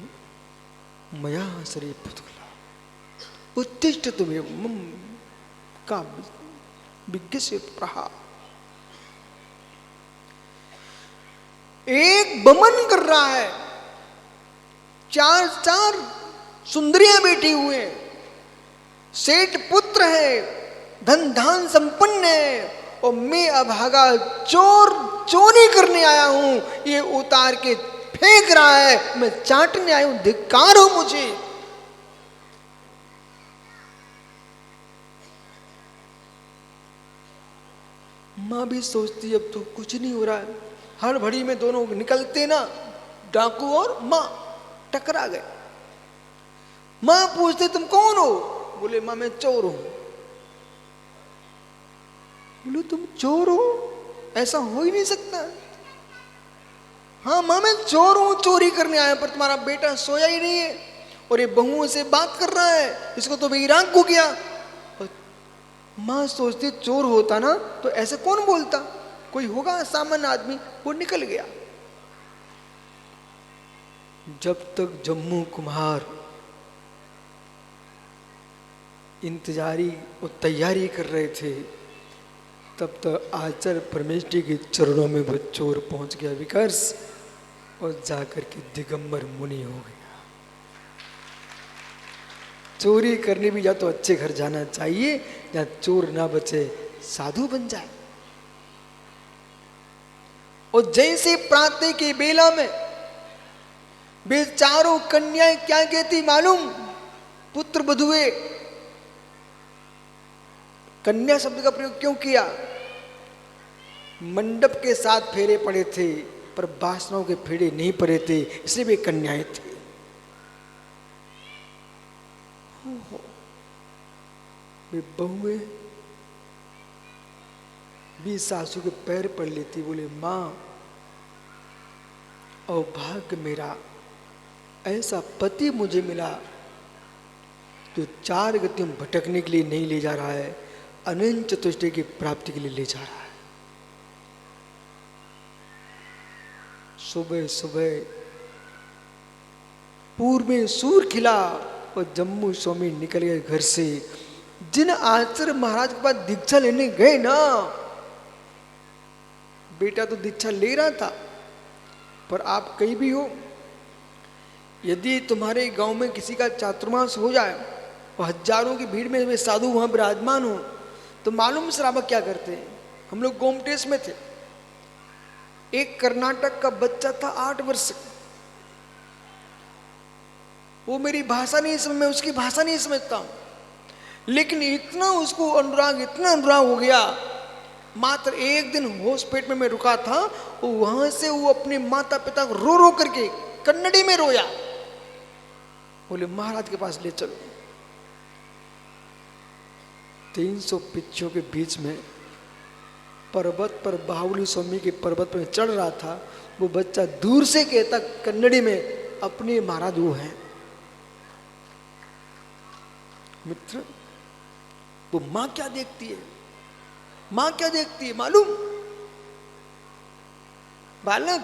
मया शरी पुतला उत्तिष्ठ तुम्हें मम का विज्ञ से प्रहा। एक बमन कर रहा है, 4 सुंदरियां बैठी हुए हैं, सेठ पुत्र है, धन धान संपन्न है, और मैं अभागा चोर चोरी करने आया हूं, ये उतार के फेंक रहा है, मैं चाटने आया हूं, धिक्कार हो मुझे। मां भी सोचती अब तो कुछ नहीं हो रहा है, हर घड़ी में दोनों निकलते ना, डाकू और मां टकरा गए। मां पूछते तुम कौन हो? बोले मां मैं चोर हूं। बोले तुम चोर हो? ऐसा हो ही नहीं सकता। हाँ मां मैं चोर हूं, चोरी करने आया, पर तुम्हारा बेटा सोया ही नहीं है और ये बहुओं से बात कर रहा है, इसको तो वैराग हो गया। मां सोचती चोर होता ना तो ऐसे कौन बोलता, कोई होगा सामान्य आदमी, वो निकल गया। जब तक जम्मू कुमार इंतजारी और तैयारी कर रहे थे, तब तक आचार्य परमेष्ठी के चरणों में वो चोर पहुंच गया विकर्ष, और जाकर के दिगंबर मुनि हो गया। चोरी करने भी या तो अच्छे घर जाना चाहिए, या चोर ना बचे साधु बन जाए। और जैसे प्रातः की बेला में वे चारों कन्याएं क्या कहती मालूम? पुत्र बधुए कन्या शब्द का प्रयोग क्यों किया? मंडप के 7 फेरे पड़े थे पर वासनाओं के फेरे नहीं पड़े थे, इसलिए वे कन्याएं थी। वे बहुएं भी सासू के पैर पड़ लेती, बोले मां अभाग्य मेरा, ऐसा पति मुझे मिला जो 4 गतियों में भटकने के लिए नहीं ले जा रहा है, अनंत चतुष्टय की प्राप्ति के लिए ले जा रहा है। सुबह सुबह पूर्व में सूर्य खिला और जम्मू स्वामी निकल गए घर से। जिन आचार्य महाराज के पास दीक्षा लेने गए ना, बेटा तो दीक्षा ले रहा था, पर आप कहीं भी हो, यदि तुम्हारे गांव में किसी का चातुर्मास हो जाए और हजारों की भीड़ में वे साधु वहां विराजमान हो, तो मालूम श्रावक क्या करते हैं? हम लोग गोमटेश में थे, एक कर्नाटक का बच्चा था 8 वर्ष का, वो मेरी भाषा नहीं समझ, मैं उसकी भाषा नहीं समझता हूं, लेकिन इतना उसको अनुराग, इतना अनुराग हो गया, मात्र 1 दिन होश पेट में मैं रुका था, वहां से वो अपने माता पिता को रो रो करके कन्नड़ी में रोया, बोले महाराज के पास ले चलो। 300 पिच्चों के बीच में पर्वत पर बाहुली स्वामी के पर्वत पर चढ़ रहा था, वो बच्चा दूर से कहता कन्नड़ी में, अपने महाराज वो हैं। मित्र, वो मां क्या देखती है? मां क्या देखती है मालूम? बालक,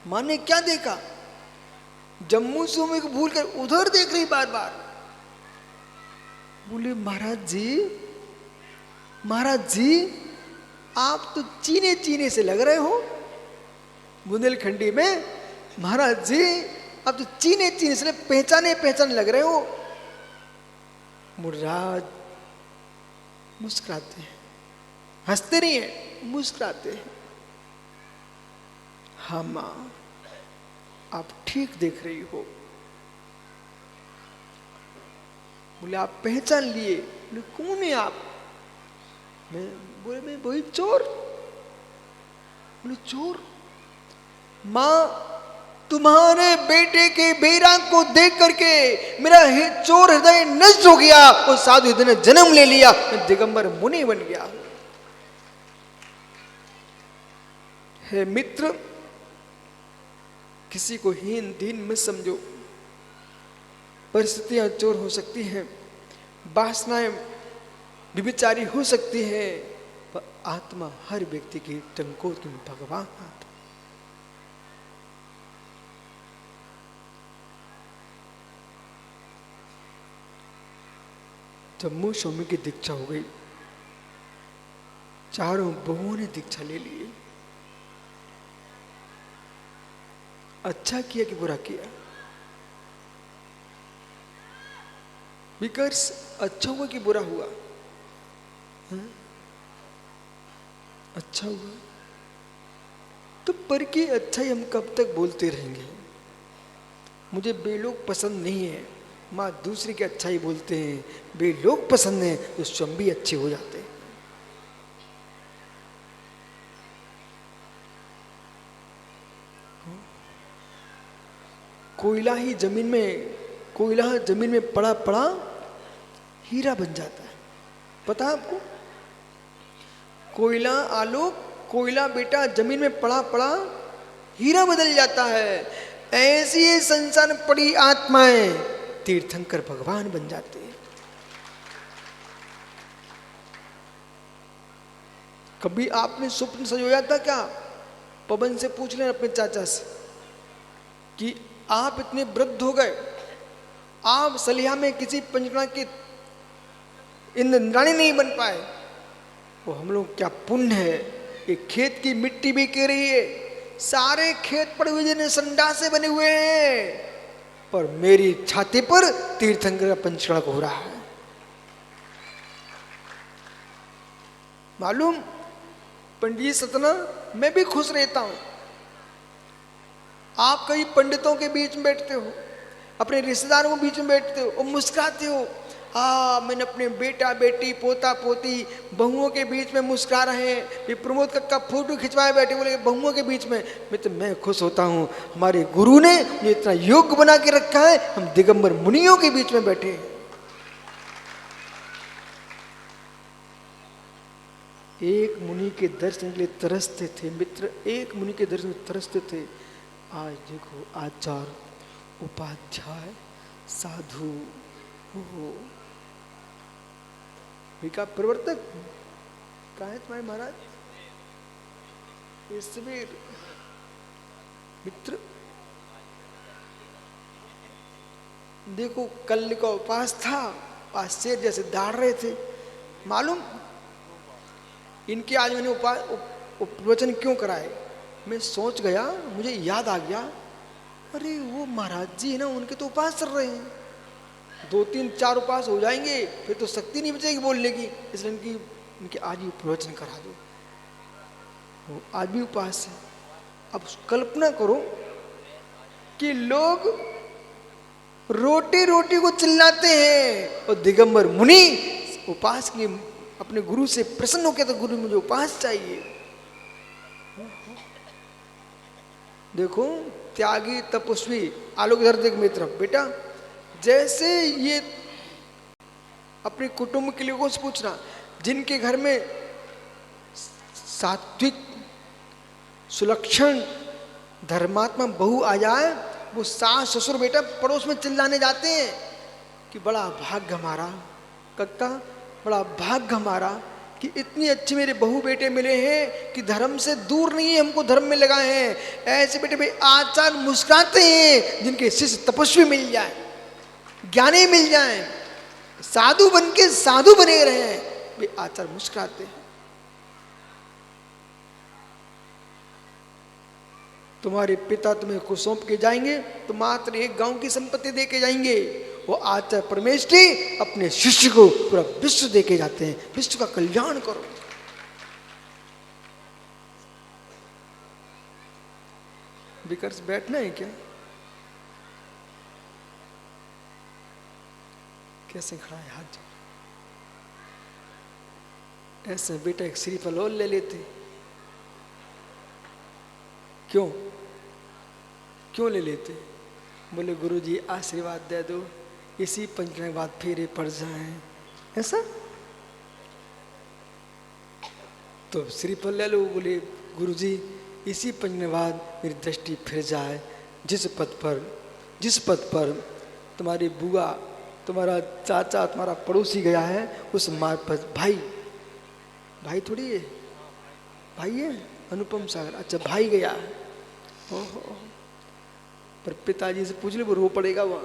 मां ने क्या देखा? जम्मू स्वामी को भूलकर उधर देख रही बार बार, बोले महाराज जी आप तो चीने चीने से लग रहे हो बुंदेलखंडी में, महाराज जी आप तो चीने चीने से पहचाने लग रहे हो। मुराद मुस्कुराते हैं, हंसते नहीं है, मुस्कुराते हैं। हाँ मां, आप ठीक देख रही हो। बोले आप पहचान लिए? बोले कौन है आप? मैं वही चोर। बोले चोर? मां, तुम्हारे बेटे के बेराग को देख करके मेरा चोर हृदय नष्ट हो गया और साधु हृदय ने जन्म ले लिया, मैं दिगंबर मुनि बन गया। हे मित्र, किसी को हीन दीन मत समझो। परिस्थितियां चोर हो सकती हैं, वासनाएं विभिचारी हो सकती है, पर आत्मा हर व्यक्ति की टंकों की भगवान आता। जम्मू स्वामी की दीक्षा हो गई, चारों बहुओं ने दीक्षा ले ली। अच्छा किया कि बुरा किया? बिकॉज अच्छा हुआ कि बुरा हुआ? अच्छा हुआ। तो पर की अच्छाई हम कब तक बोलते रहेंगे? मुझे बेलोग पसंद नहीं है, माँ दूसरे की अच्छाई बोलते हैं, बेलोग पसंद है तो स्वयं भी अच्छे हो जाते हैं। कोयला जमीन में पड़ा पड़ा हीरा बन जाता है, पता है आपको? कोयला बेटा जमीन में पड़ा पड़ा हीरा बदल जाता है। ऐसी ही संसार में पड़ी आत्माएं तीर्थंकर भगवान बन जाते हैं। कभी आपने स्वप्न संजोया था क्या? पवन से पूछ लेना, अपने चाचा से, कि आप इतने वृद्ध हो गए, आप सलिया में किसी पंचकड़ा के इंद्राणी नहीं बन पाए, वो हम लोग क्या पुण्य है। एक खेत की मिट्टी भी कह रही है, सारे खेत पड़े हुए जिन्हें संडासे बने हुए हैं, पर मेरी छाती पर तीर्थंकर का पंचकड़ा हो रहा है। मालूम पंडित सतना, मैं भी खुश रहता हूं। आप कई पंडितों के बीच में बैठते हो, अपने रिश्तेदारों के बीच में बैठते हो और मुस्कुराते हो, मैंने अपने बेटा बेटी पोता पोती बहुओं के बीच में मुस्कुरा रहे हैं, ये प्रमोद कक्का फोटो खिंचवाए बैठे, बोले बहुओं के बीच में। मैं खुश होता हूँ, हमारे गुरु ने ये इतना योग्य बना के रखा है, हम दिगंबर मुनियों के बीच में बैठे हैं। एक मुनि के दर्शन के लिए तरसते थे मित्र, एक मुनि के दर्शन में तरसते थे। आज देखो आचार्य, उपाध्याय, साधु, का प्रवर्तक कहा है तुम्हारे महाराज? ईश्वर मित्र, देखो कल का उपास था, आज शेर जैसे दाड़ रहे थे। मालूम इनके आज मैंने प्रवचन क्यों कराए? मैं सोच गया, मुझे याद आ गया, अरे वो महाराज जी है ना, उनके तो उपास चल रहे हैं, 2 3 4 उपास हो जाएंगे, फिर तो शक्ति नहीं बचेगी बोलने की, इसलिए इनके आज ही प्रवचन करा दो। वो आज भी उपास है। अब कल्पना करो कि लोग रोटी रोटी को चिल्लाते हैं और दिगंबर मुनि उपास के लिए अपने गुरु से प्रसन्न होकर, तो गुरु मुझे उपास चाहिए। देखो त्यागी तपस्वी, आलोक इधर देख मेरी तरफ बेटा, जैसे ये अपने कुटुंब के लोगों से पूछना, जिनके घर में सात्विक सुलक्षण धर्मात्मा बहू आ जाए, वो सास ससुर बेटा पड़ोस में चिल्लाने जाते हैं कि बड़ा भाग्य हमारा कक्का, बड़ा भाग्य हमारा कि इतनी अच्छी मेरे बहू बेटे मिले हैं कि धर्म से दूर नहीं है, हमको धर्म में लगाए हैं। ऐसे बेटे भाई आचार्य मुस्कुराते हैं, जिनके शिष्य तपस्वी मिल जाए, ज्ञानी मिल जाए, साधु बन के साधु बने रहे, वे आचार्य मुस्कुराते हैं। तुम्हारे पिता तुम्हें को सौंप के जाएंगे तो मात्र एक गांव की संपत्ति दे के जाएंगे, वो आचार्य परमेश्वरी अपने शिष्य को पूरा विश्व दे के जाते हैं, विश्व का कल्याण करो। विकर्ष बैठना है क्या? कैसे खड़ा है? हाथ जोड़। ऐसे बेटा एक श्रीफल और ले लेते, क्यों ले लेते? बोले गुरुजी आशीर्वाद दे दो, इसी पंचने के बाद फेरे पड़ जाएं, ऐसा तो श्रीफल ले लो। बोले गुरुजी इसी पंचने के बाद मेरी दृष्टि फिर जाए, जिस पद पर तुम्हारी बुआ, तुम्हारा चाचा, तुम्हारा पड़ोसी गया है, उस मार्ग पर भाई थोड़ी है, भाई है अनुपम सागर, अच्छा भाई गया है। ओहो, पर पिताजी से पूछ ले, वो रो पड़ेगा वहां।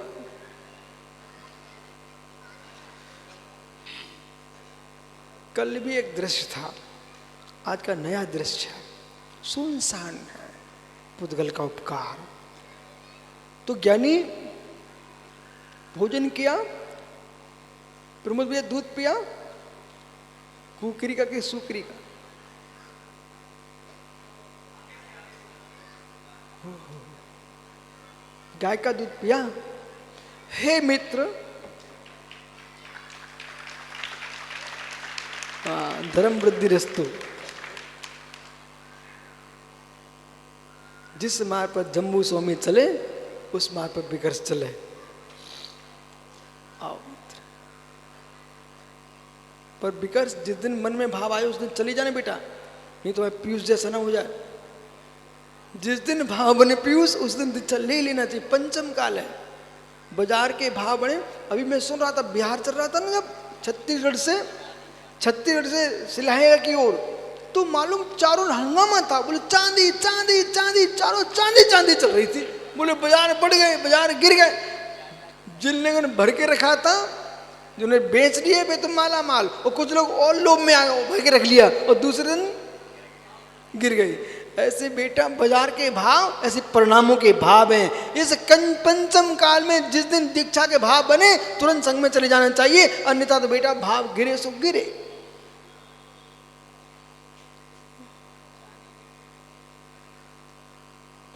कल भी एक दृश्य था, आज का नया दृश्य है, सुनसान है, पुद्गल का उपकार। तो ज्ञानी भोजन किया, प्रमोद भैया दूध पिया, कुकरी का कि सुकरी का? गाय का दूध पिया। हे मित्र, धर्म वृद्धि रस्तु, जिस मार्ग पर जम्बू स्वामी चले उस मार्ग पर विकर्ष चले। आओ मित्र, पर विकर्ष जिस दिन मन में भाव आए उस दिन चली जाने बेटा, नहीं तो पीयूष जैसा ना हो जाए। जिस दिन भाव बने पीयूष उस दिन चल ले लेना चाहिए। पंचम काल है, बाजार के भाव बने। अभी मैं सुन रहा था, बिहार चल रहा था ना, जब छत्तीसगढ़ से सिलाहेगा की ओर, तो मालूम चारों हंगामा था। बोले चांदी चांदी चांदी, चारों चांदी चांदी चल रही थी। बोले बाजार बढ़ गए, बाजार गिर गए। जिनने भर के रखा था, जिन्होंने बेच लिए वे तो माला माल, और कुछ लोग और लोभ में आ गए, भर के रख लिया और दूसरे दिन गिर गई। ऐसे बेटा बाजार के भाव ऐसे परिणामों के भाव हैं। इस पंचम काल में जिस दिन दीक्षा के भाव बने तुरंत संग में चले जाना चाहिए, अन्यथा तो बेटा भाव गिरे सो गिरे।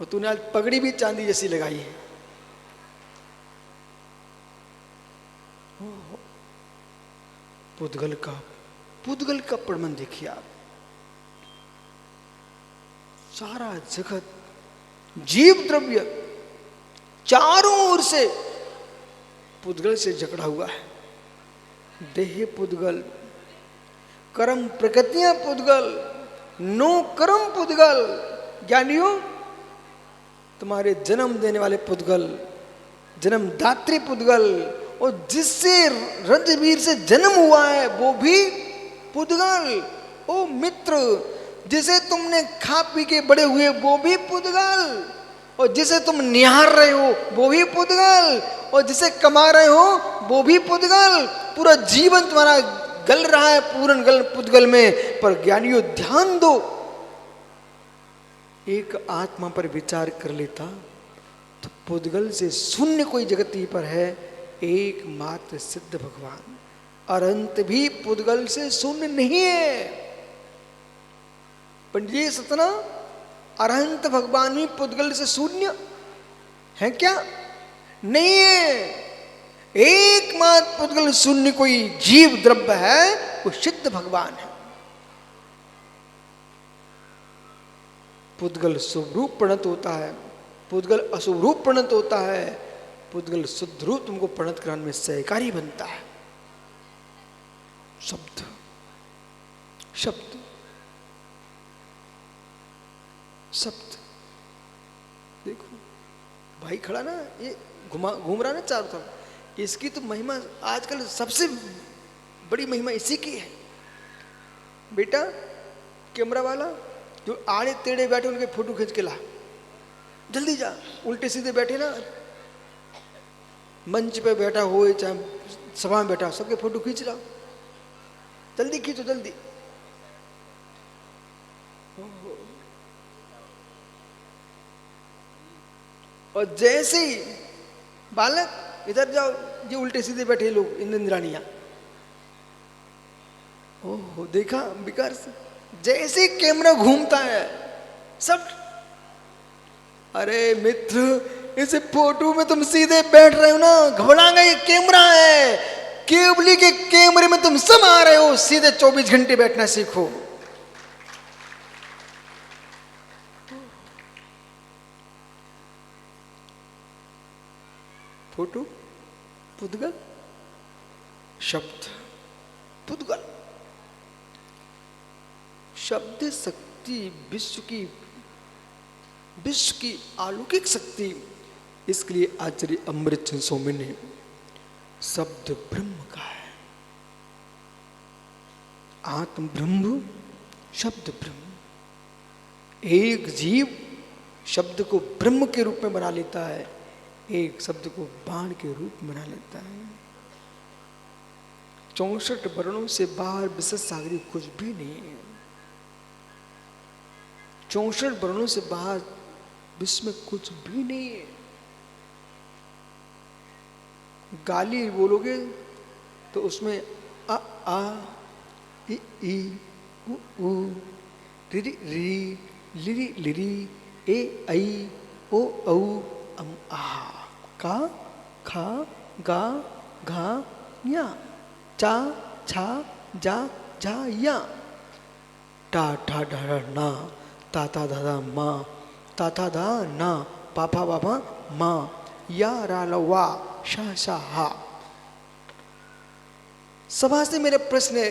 और तूने आज पगड़ी भी चांदी जैसी लगाई है। पुद्गल का प्रमाण देखिए आप। सारा जगत जीव द्रव्य चारों ओर से पुद्गल से जकड़ा हुआ है। देह पुद्गल, कर्म प्रकृतियां पुद्गल, नो कर्म पुद्गल। ज्ञानियों, तुम्हारे जन्म देने वाले पुद्गल, जन्मदात्री पुद्गल, और जिससे रजवीर से जन्म हुआ है वो भी पुद्गल। ओ मित्र, जिसे तुमने खा पी के बड़े हुए वो भी पुद्गल, और जिसे तुम निहार रहे हो वो भी पुद्गल, और जिसे कमा रहे हो वो भी पुद्गल। पूरा जीवन तुम्हारा गल रहा है पूर्ण गल पुद्गल में। पर ज्ञानियों ध्यान दो, एक आत्मा पर विचार कर लेता तो पुद्गल से शून्य कोई जगती पर है, एकमात्र सिद्ध भगवान। अनंत भी पुद्गल से शून्य नहीं है। पंडित जी सतना, अनंत भगवान भी पुद्गल से शून्य है क्या? नहीं है। एकमात्र पुद्गल शून्य कोई जीव द्रव्य है, वो सिद्ध भगवान है। पुद्गल शुभ रूप प्रणत होता है, पुद्गल अशुभ रूप प्रणत होता है, पुद्गल शुद्ध रूप तुमको प्रणत कराने में सहकारी बनता है। शब्द शब्द शब्द देखो, भाई खड़ा ना, ये घूम रहा ना चारों तरफ। इसकी तो महिमा आजकल सबसे बड़ी महिमा इसी की है। बेटा कैमरा वाला, जो आड़े टेढ़े बैठे उनके फोटो खींच के ला, जल्दी जा। उल्टे सीधे बैठे ना, मंच पे बैठा हो चाहे सभा में बैठा, सबके फोटो खींच रहा, जल्दी खींचो जल्दी। और जैसे ही बालक इधर जाओ, ये उल्टे सीधे बैठे लोग इंद्राणियां, ओहो देखा विकर्ष, जैसे कैमरा घूमता है सब। अरे मित्र, इस फोटो में तुम सीधे बैठ रहे हो ना, घबरा गए, ये कैमरा है। केवली के कैमरे में तुम समा रहे हो, सीधे 24 घंटे बैठना सीखो। फोटो पुद्गल, शब्द पुद्गल। शब्द शक्ति विश्व की अलौकिक शक्ति। इसके लिए आचार्य अमृतचंद स्वामी ने शब्द ब्रह्म का है। आत्म ब्रह्म, शब्द ब्रह्म। एक जीव शब्द को ब्रह्म के रूप में बना लेता है, एक शब्द को बाण के रूप में बना लेता है। 64 वर्णों से बाहर विशद सागरी कुछ भी नहीं है। 64 वर्णों से बाहर विश्व में कुछ भी नहीं है। गाली बोलोगे तो उसमें अ आ इ ई उ ऊ रि री लिरी लिरी ए ऐ ओ औ अम आ का खा गा घा या चा छा जा जा या टा ठा ढा ना ता ता धा धा मा ता था धा ना पापा बाबा मा या रा ला वा शा शा हा। सभा से मेरे प्रश्न है,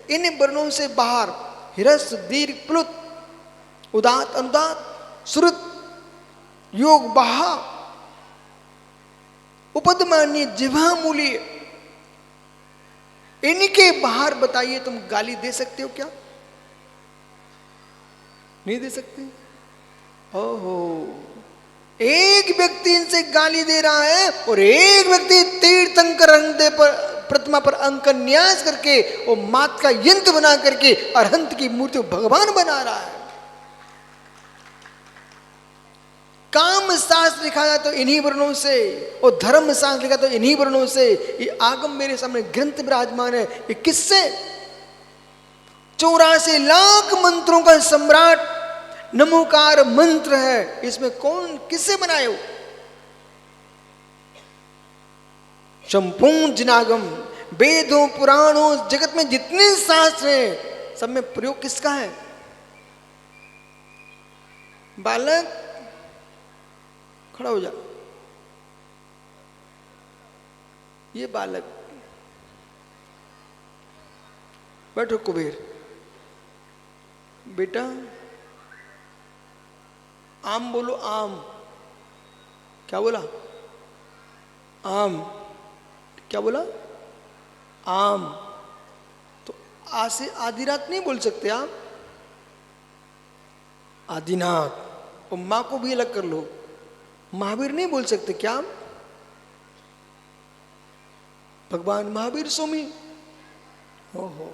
इन वर्णों से बाहर हिरस दीर्घ प्लुत उदात अनुदात श्रुत योग बहा उपदमान्य जिह्वा मूल्य, इनके बाहर बताइए तुम गाली दे सकते हो क्या? नहीं दे सकते। ओहो, एक व्यक्ति इनसे गाली दे रहा है और एक व्यक्ति तीर्थंकर हृदय पर प्रतिमा पर अंक न्यास करके और मात का यंत्र बना करके अरहंत की मूर्ति भगवान बना रहा है। काम शास्त्र लिखा जाए तो इन्हीं वर्णों से, और धर्म शास्त्र लिखा तो इन्हीं वर्णों से। ये आगम मेरे सामने ग्रंथ विराजमान है, ये किससे? 84 लाख मंत्रों का सम्राट नमोकार मंत्र है। इसमें कौन किससे बनाए हो? संपूर्ण जिनागम वेदों पुराणों जगत में जितने शास्त्र हैं सब में प्रयोग किसका है? बालक खड़ा हो जा। ये बालक, बैठो कुबेर। बेटा आम बोलो, आम। क्या बोला? आम। क्या बोला? आम। तो आ से आधी रात नहीं बोल सकते आप, आदिनाथ। और माँ को भी अलग कर लो, महावीर नहीं बोल सकते क्या? भगवान महावीर स्वामी। हो।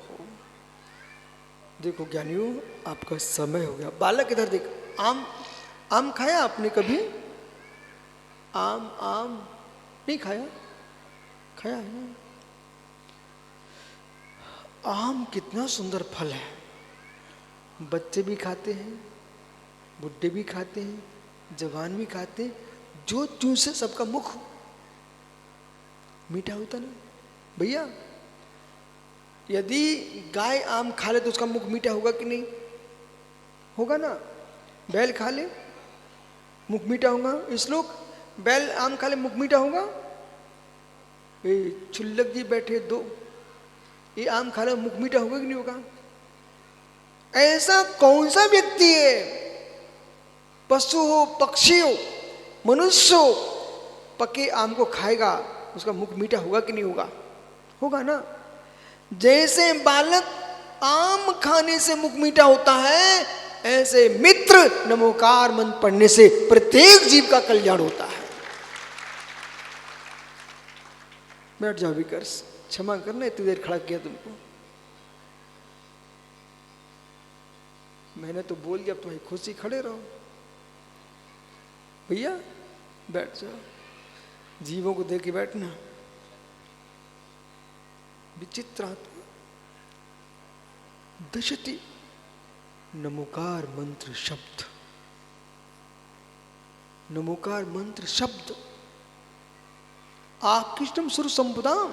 देखो ज्ञानियों, आपका समय हो गया। बालक इधर देख। आम खाया आपने कभी? आम नहीं खाया? खाया है ना? आम कितना सुंदर फल है, बच्चे भी खाते हैं, बुढ़े भी खाते हैं, जवान भी खाते हैं। जो चूसे सबका मुख मीठा होता ना भैया। यदि गाय आम खा ले तो उसका मुख मीठा होगा कि नहीं? होगा ना। बैल खा ले मुख मीठा होगा। श्लोक, बैल आम खा ले मुख मीठा होगा। ये छुल्लक जी बैठे दो, ये आम खा ले मुख मीठा होगा कि नहीं होगा? ऐसा कौन सा व्यक्ति है, पशु हो पक्षी हो मनुष्य हो, पके आम को खाएगा उसका मुख मीठा होगा कि नहीं होगा? होगा ना। जैसे बालक आम खाने से मुख मीठा होता है, ऐसे मित्र नमोकार मंत्र पढ़ने से प्रत्येक जीव का कल्याण होता है। बैठ जाओ विकर्ष, क्षमा करना इतनी देर खड़ा किया तुमको। मैंने तो बोल दिया, अब तुम्हारी खुशी खड़े रहो। भैया बैठ जाओ, जीवों को देख के बैठना। विचित्र आत्मा दशति नमोकार मंत्र शब्द, नमोकार मंत्र शब्द आकृष्टम सुर संपदाम,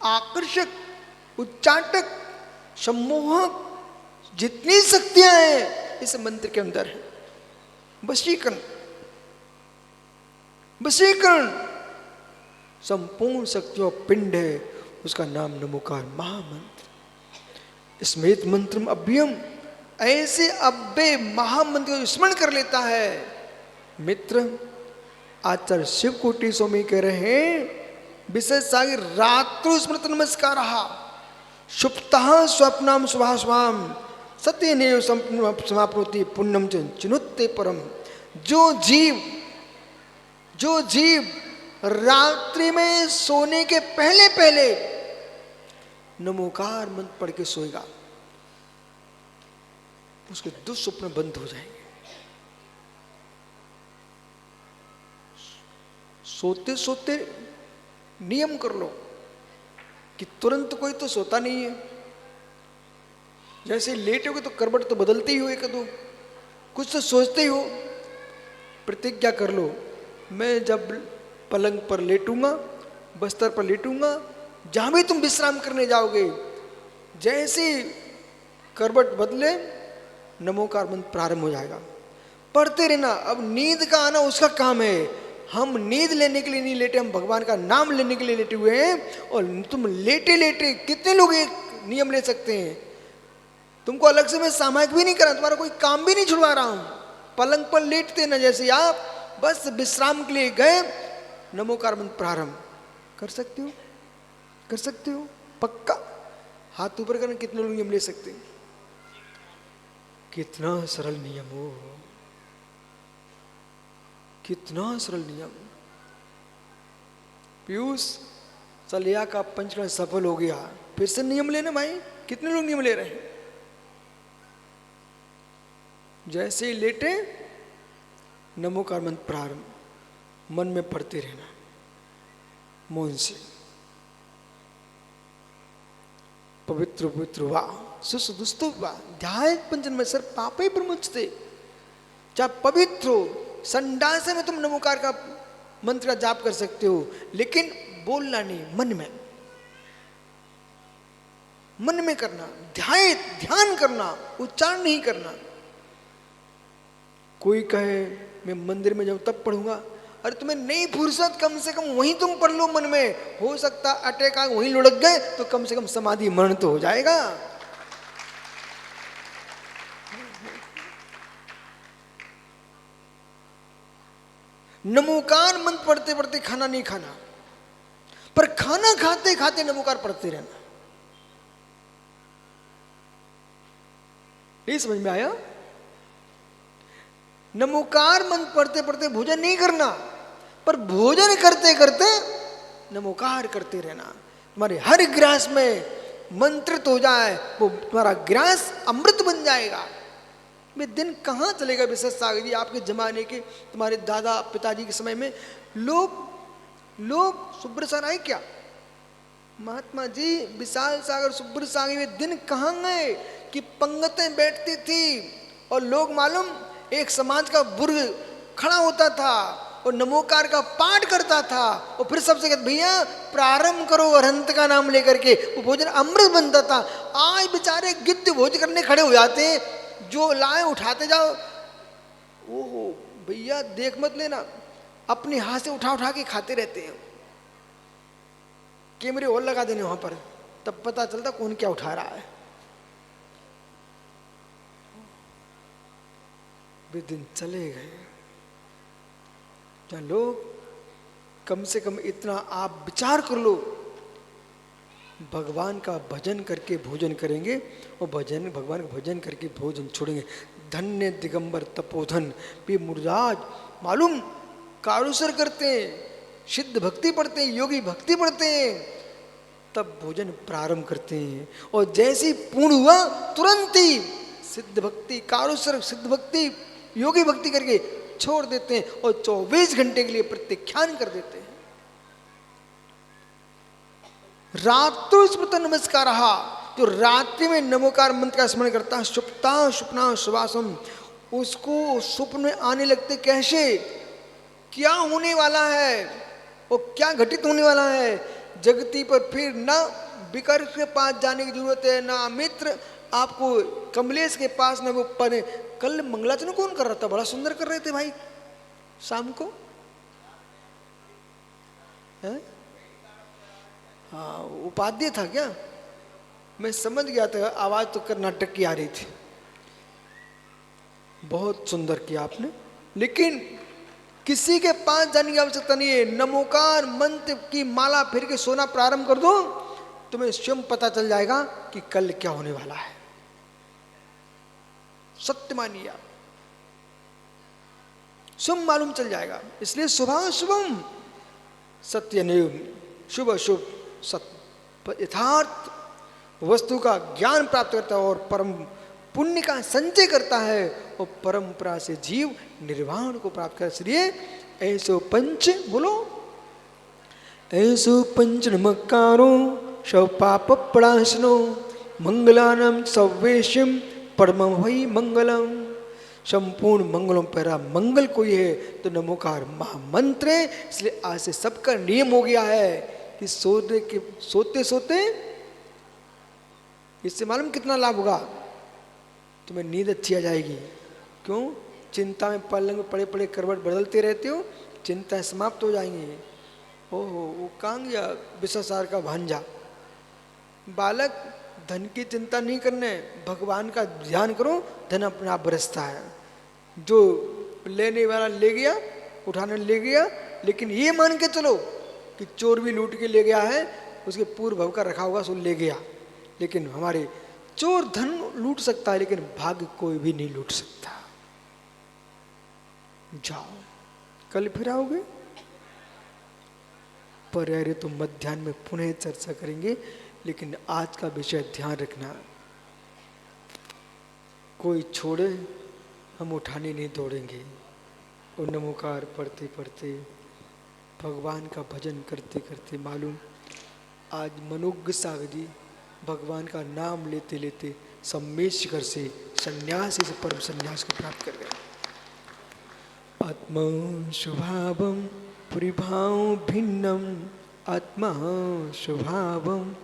आकर्षक, उच्चाटक, सम्मोहक, जितनी शक्तियां हैं इस मंत्र के अंदर है। वशीकरण, वशीकरण संपूर्ण शक्तियों पिंड है, उसका नाम नमोकार महामंत्र। स्मृत मंत्रम अभ्यम, ऐसे अव्यय महामंत्र को स्मरण कर लेता है मित्र। आचार्य शिव कोटि स्वामी कह रहे हैं, विशेष सागर रात्रो स्मृत नमस्कार सुप्तः स्वप्नम शुभाशुभाम सत्य नेव समाप्नोति पुण्यम चिनुत्ते परम। जो जीव रात्रि में सोने के पहले पहले नमोकार मंत्र पढ़ के सोएगा, उसके दुस्वप्न बंद हो जाएंगे। सोते सोते नियम कर लो कि तुरंत कोई तो सोता नहीं है। जैसे लेटोगे तो करवट तो बदलते ही हो, एक दो कुछ तो सोचते ही हो। प्रतिज्ञा कर लो, मैं जब पलंग पर लेटूंगा, बस्तर पर लेटूंगा, जहां भी तुम विश्राम करने जाओगे, जैसे करवट बदले नमोकार मंत्र प्रारंभ हो जाएगा। पढ़ते रहना। अब नींद का आना उसका काम है, हम नींद लेने के लिए नहीं लेटे, हम भगवान का नाम लेने के लिए लेटे हुए हैं। और तुम लेटे लेटे कितने लोग एक नियम ले सकते हैं? तुमको अलग से मैं सामायिक भी नहीं करा, तुम्हारा कोई काम भी नहीं छुड़वा रहा हूं। पलंग पर लेटते ना, जैसे आप बस विश्राम के लिए गए, नमोकार मंत्र प्रारंभ कर सकते हो, कर सकते हो पक्का। हाथ ऊपर करना, कितने लोग नियम ले सकते हैं? कितना सरल नियम हो, कितना सरल नियम। पीयूष चलिया का पंचकर्म सफल हो गया, फिर से नियम लेना भाई। कितने लोग नियम ले रहे हैं? जैसे ही लेटे नमोकार मंत्र प्रारंभ, मन में पढ़ते रहना मौन से। पवित्र पवित्र वाह सुसुदुस्तो वाह ध्याय पंचन में सर पापे प्रमुचते। चाहे पवित्र हो, संडास में तुम नमोकार का मंत्र का जाप कर सकते हो, लेकिन बोलना नहीं, मन में मन में करना, ध्यान करना, उच्चारण नहीं करना। कोई कहे मैं मंदिर में जाऊं तब पढ़ूंगा, अरे तुम्हें नहीं फुर्सत, कम से कम वहीं तुम पढ़ लो मन में, हो सकता अटैक आ वहीं लुढ़क गए तो कम से कम समाधि मरण तो हो जाएगा। नमोकार मंत्र पढ़ते पढ़ते खाना नहीं खाना, पर खाना खाते खाते नमोकार पढ़ते रहना। ये समझ में आया? नमोकार मंत्र पढ़ते पढ़ते भोजन नहीं करना, पर भोजन करते करते नमोकार करते रहना। तुम्हारे हर ग्रास में मंत्रित हो जाए, वो तुम्हारा ग्रास अमृत बन जाएगा। वे दिन कहाँ चलेगा विशेष सागर जी, आपके जमाने के, तुम्हारे दादा पिताजी के समय में लोग सुब्र सर आए क्या महात्मा जी, विशाल सागर सुब्र सागर, वे दिन कहाँ गए कि पंगतें बैठती थी और लोग मालूम एक समाज का बुर्ग खड़ा होता था और नमोकार का पाठ करता था और फिर सबसे कहते भैया प्रारंभ करो अरहंत का नाम लेकर के, वो भोजन अमृत बनता था। आज बेचारे गिद्ध भोज करने खड़े हो जाते हैं, जो लाए उठाते जाओ, ओहो भैया देख मत लेना, अपने हाथ से उठा उठा के खाते रहते हैं। कैमरे और लगा देने वहां पर, तब पता चलता कौन क्या उठा रहा है। वे दिन चले गए जहाँ लोग, कम से कम इतना आप विचार कर लो, भगवान का भजन करके भोजन करेंगे और भगवान का भजन करके भोजन छोड़ेंगे। धन्य दिगंबर तपोधन पे मुरदाज मालूम कारुसर करते हैं, सिद्ध भक्ति पढ़ते हैं, योगी भक्ति पढ़ते हैं, तब भोजन प्रारंभ करते हैं और जैसी पूर्ण हुआ तुरंत ही सिद्ध भक्ति, कारुसर, सिद्ध भक्ति, योगी भक्ति करके छोड़ देते हैं और 24 घंटे के लिए प्रत्याख्यान कर देते हैं। रात्रो स्मृत नमस्कार, जो रात्रि में नमोकार मंत्र का स्मरण करता है, सुप्ता सुपना सुवासम, उसको स्वप्न में आने लगते कैसे, क्या होने वाला है और क्या घटित होने वाला है। जगती पर फिर ना विकर के पास जाने की जरूरत है, ना मित्र आपको कमलेश के पास, ना वो पने। कल मंगलाचरण कौन कर रहा था, बड़ा सुंदर कर रहे थे भाई शाम को, है? हाँ उपाध्याय था क्या, मैं समझ गया था, आवाज तो कर्नाटक की आ रही थी। बहुत सुंदर किया आपने, लेकिन किसी के पास जाने की आवश्यकता नहीं है। नमोकार मंत्र की माला फिर के सोना प्रारंभ कर दो, तुम्हें स्वयं पता चल जाएगा कि कल क्या होने वाला है। सत्य मानिए, स्वयं मालूम चल जाएगा। इसलिए शुभम शुभम सत्य नियम, शुभ शुभ सत्य, यथार्थ वस्तु का ज्ञान प्राप्त करता है और परम पुण्य का संचय करता है और परंपरा से जीव निर्वाण को प्राप्त कर। इसलिए ऐसो पंच बोलो, ऐसो पंच नमकारो शव पाप प्रणाशनो मंगलानम सवेशम परम वही मंगलम। संपूर्ण मंगलों पहला मंगल कोई है तो नमोकार महामंत्र है। इसलिए आज से सबका नियम हो गया है कि सोते सोते इससे मालूम कितना लाभ होगा, तुम्हें नींद अच्छी आ जाएगी। क्यों? चिंता में पलंग में पड़े पड़े करवट बदलते रहते हो, चिंताएं समाप्त हो जाएंगी। ओहो वो कहाँ गया विश्वासार का भांजा। बालक धन की चिंता नहीं करने, भगवान का ध्यान करो, धन अपने आप बरसता है। जो लेने वाला ले गया, उठाने ले गया, लेकिन ये मान के चलो कि चोर भी लूट के ले गया है, उसके पूर्व भव का रखा होगा सो ले गया। लेकिन हमारे चोर धन लूट सकता है, लेकिन भाग्य कोई भी नहीं लूट सकता। जाओ कल फिर आओगे, पर्याय तो मध्याह्न में पुनः चर्चा करेंगे। लेकिन आज का विषय ध्यान रखना, कोई छोड़े हम उठाने नहीं दौड़ेंगे। और नमोकार पढ़ते पढ़ते भगवान का भजन करते करते मालूम आज मनोज्ञ सागर जी भगवान का नाम लेते लेते सम्मेशकर से सन्यासी से परम सन्यास को प्राप्त कर गए। आत्मा शुभावम परिभाव भिन्नम, आत्मा शुभावम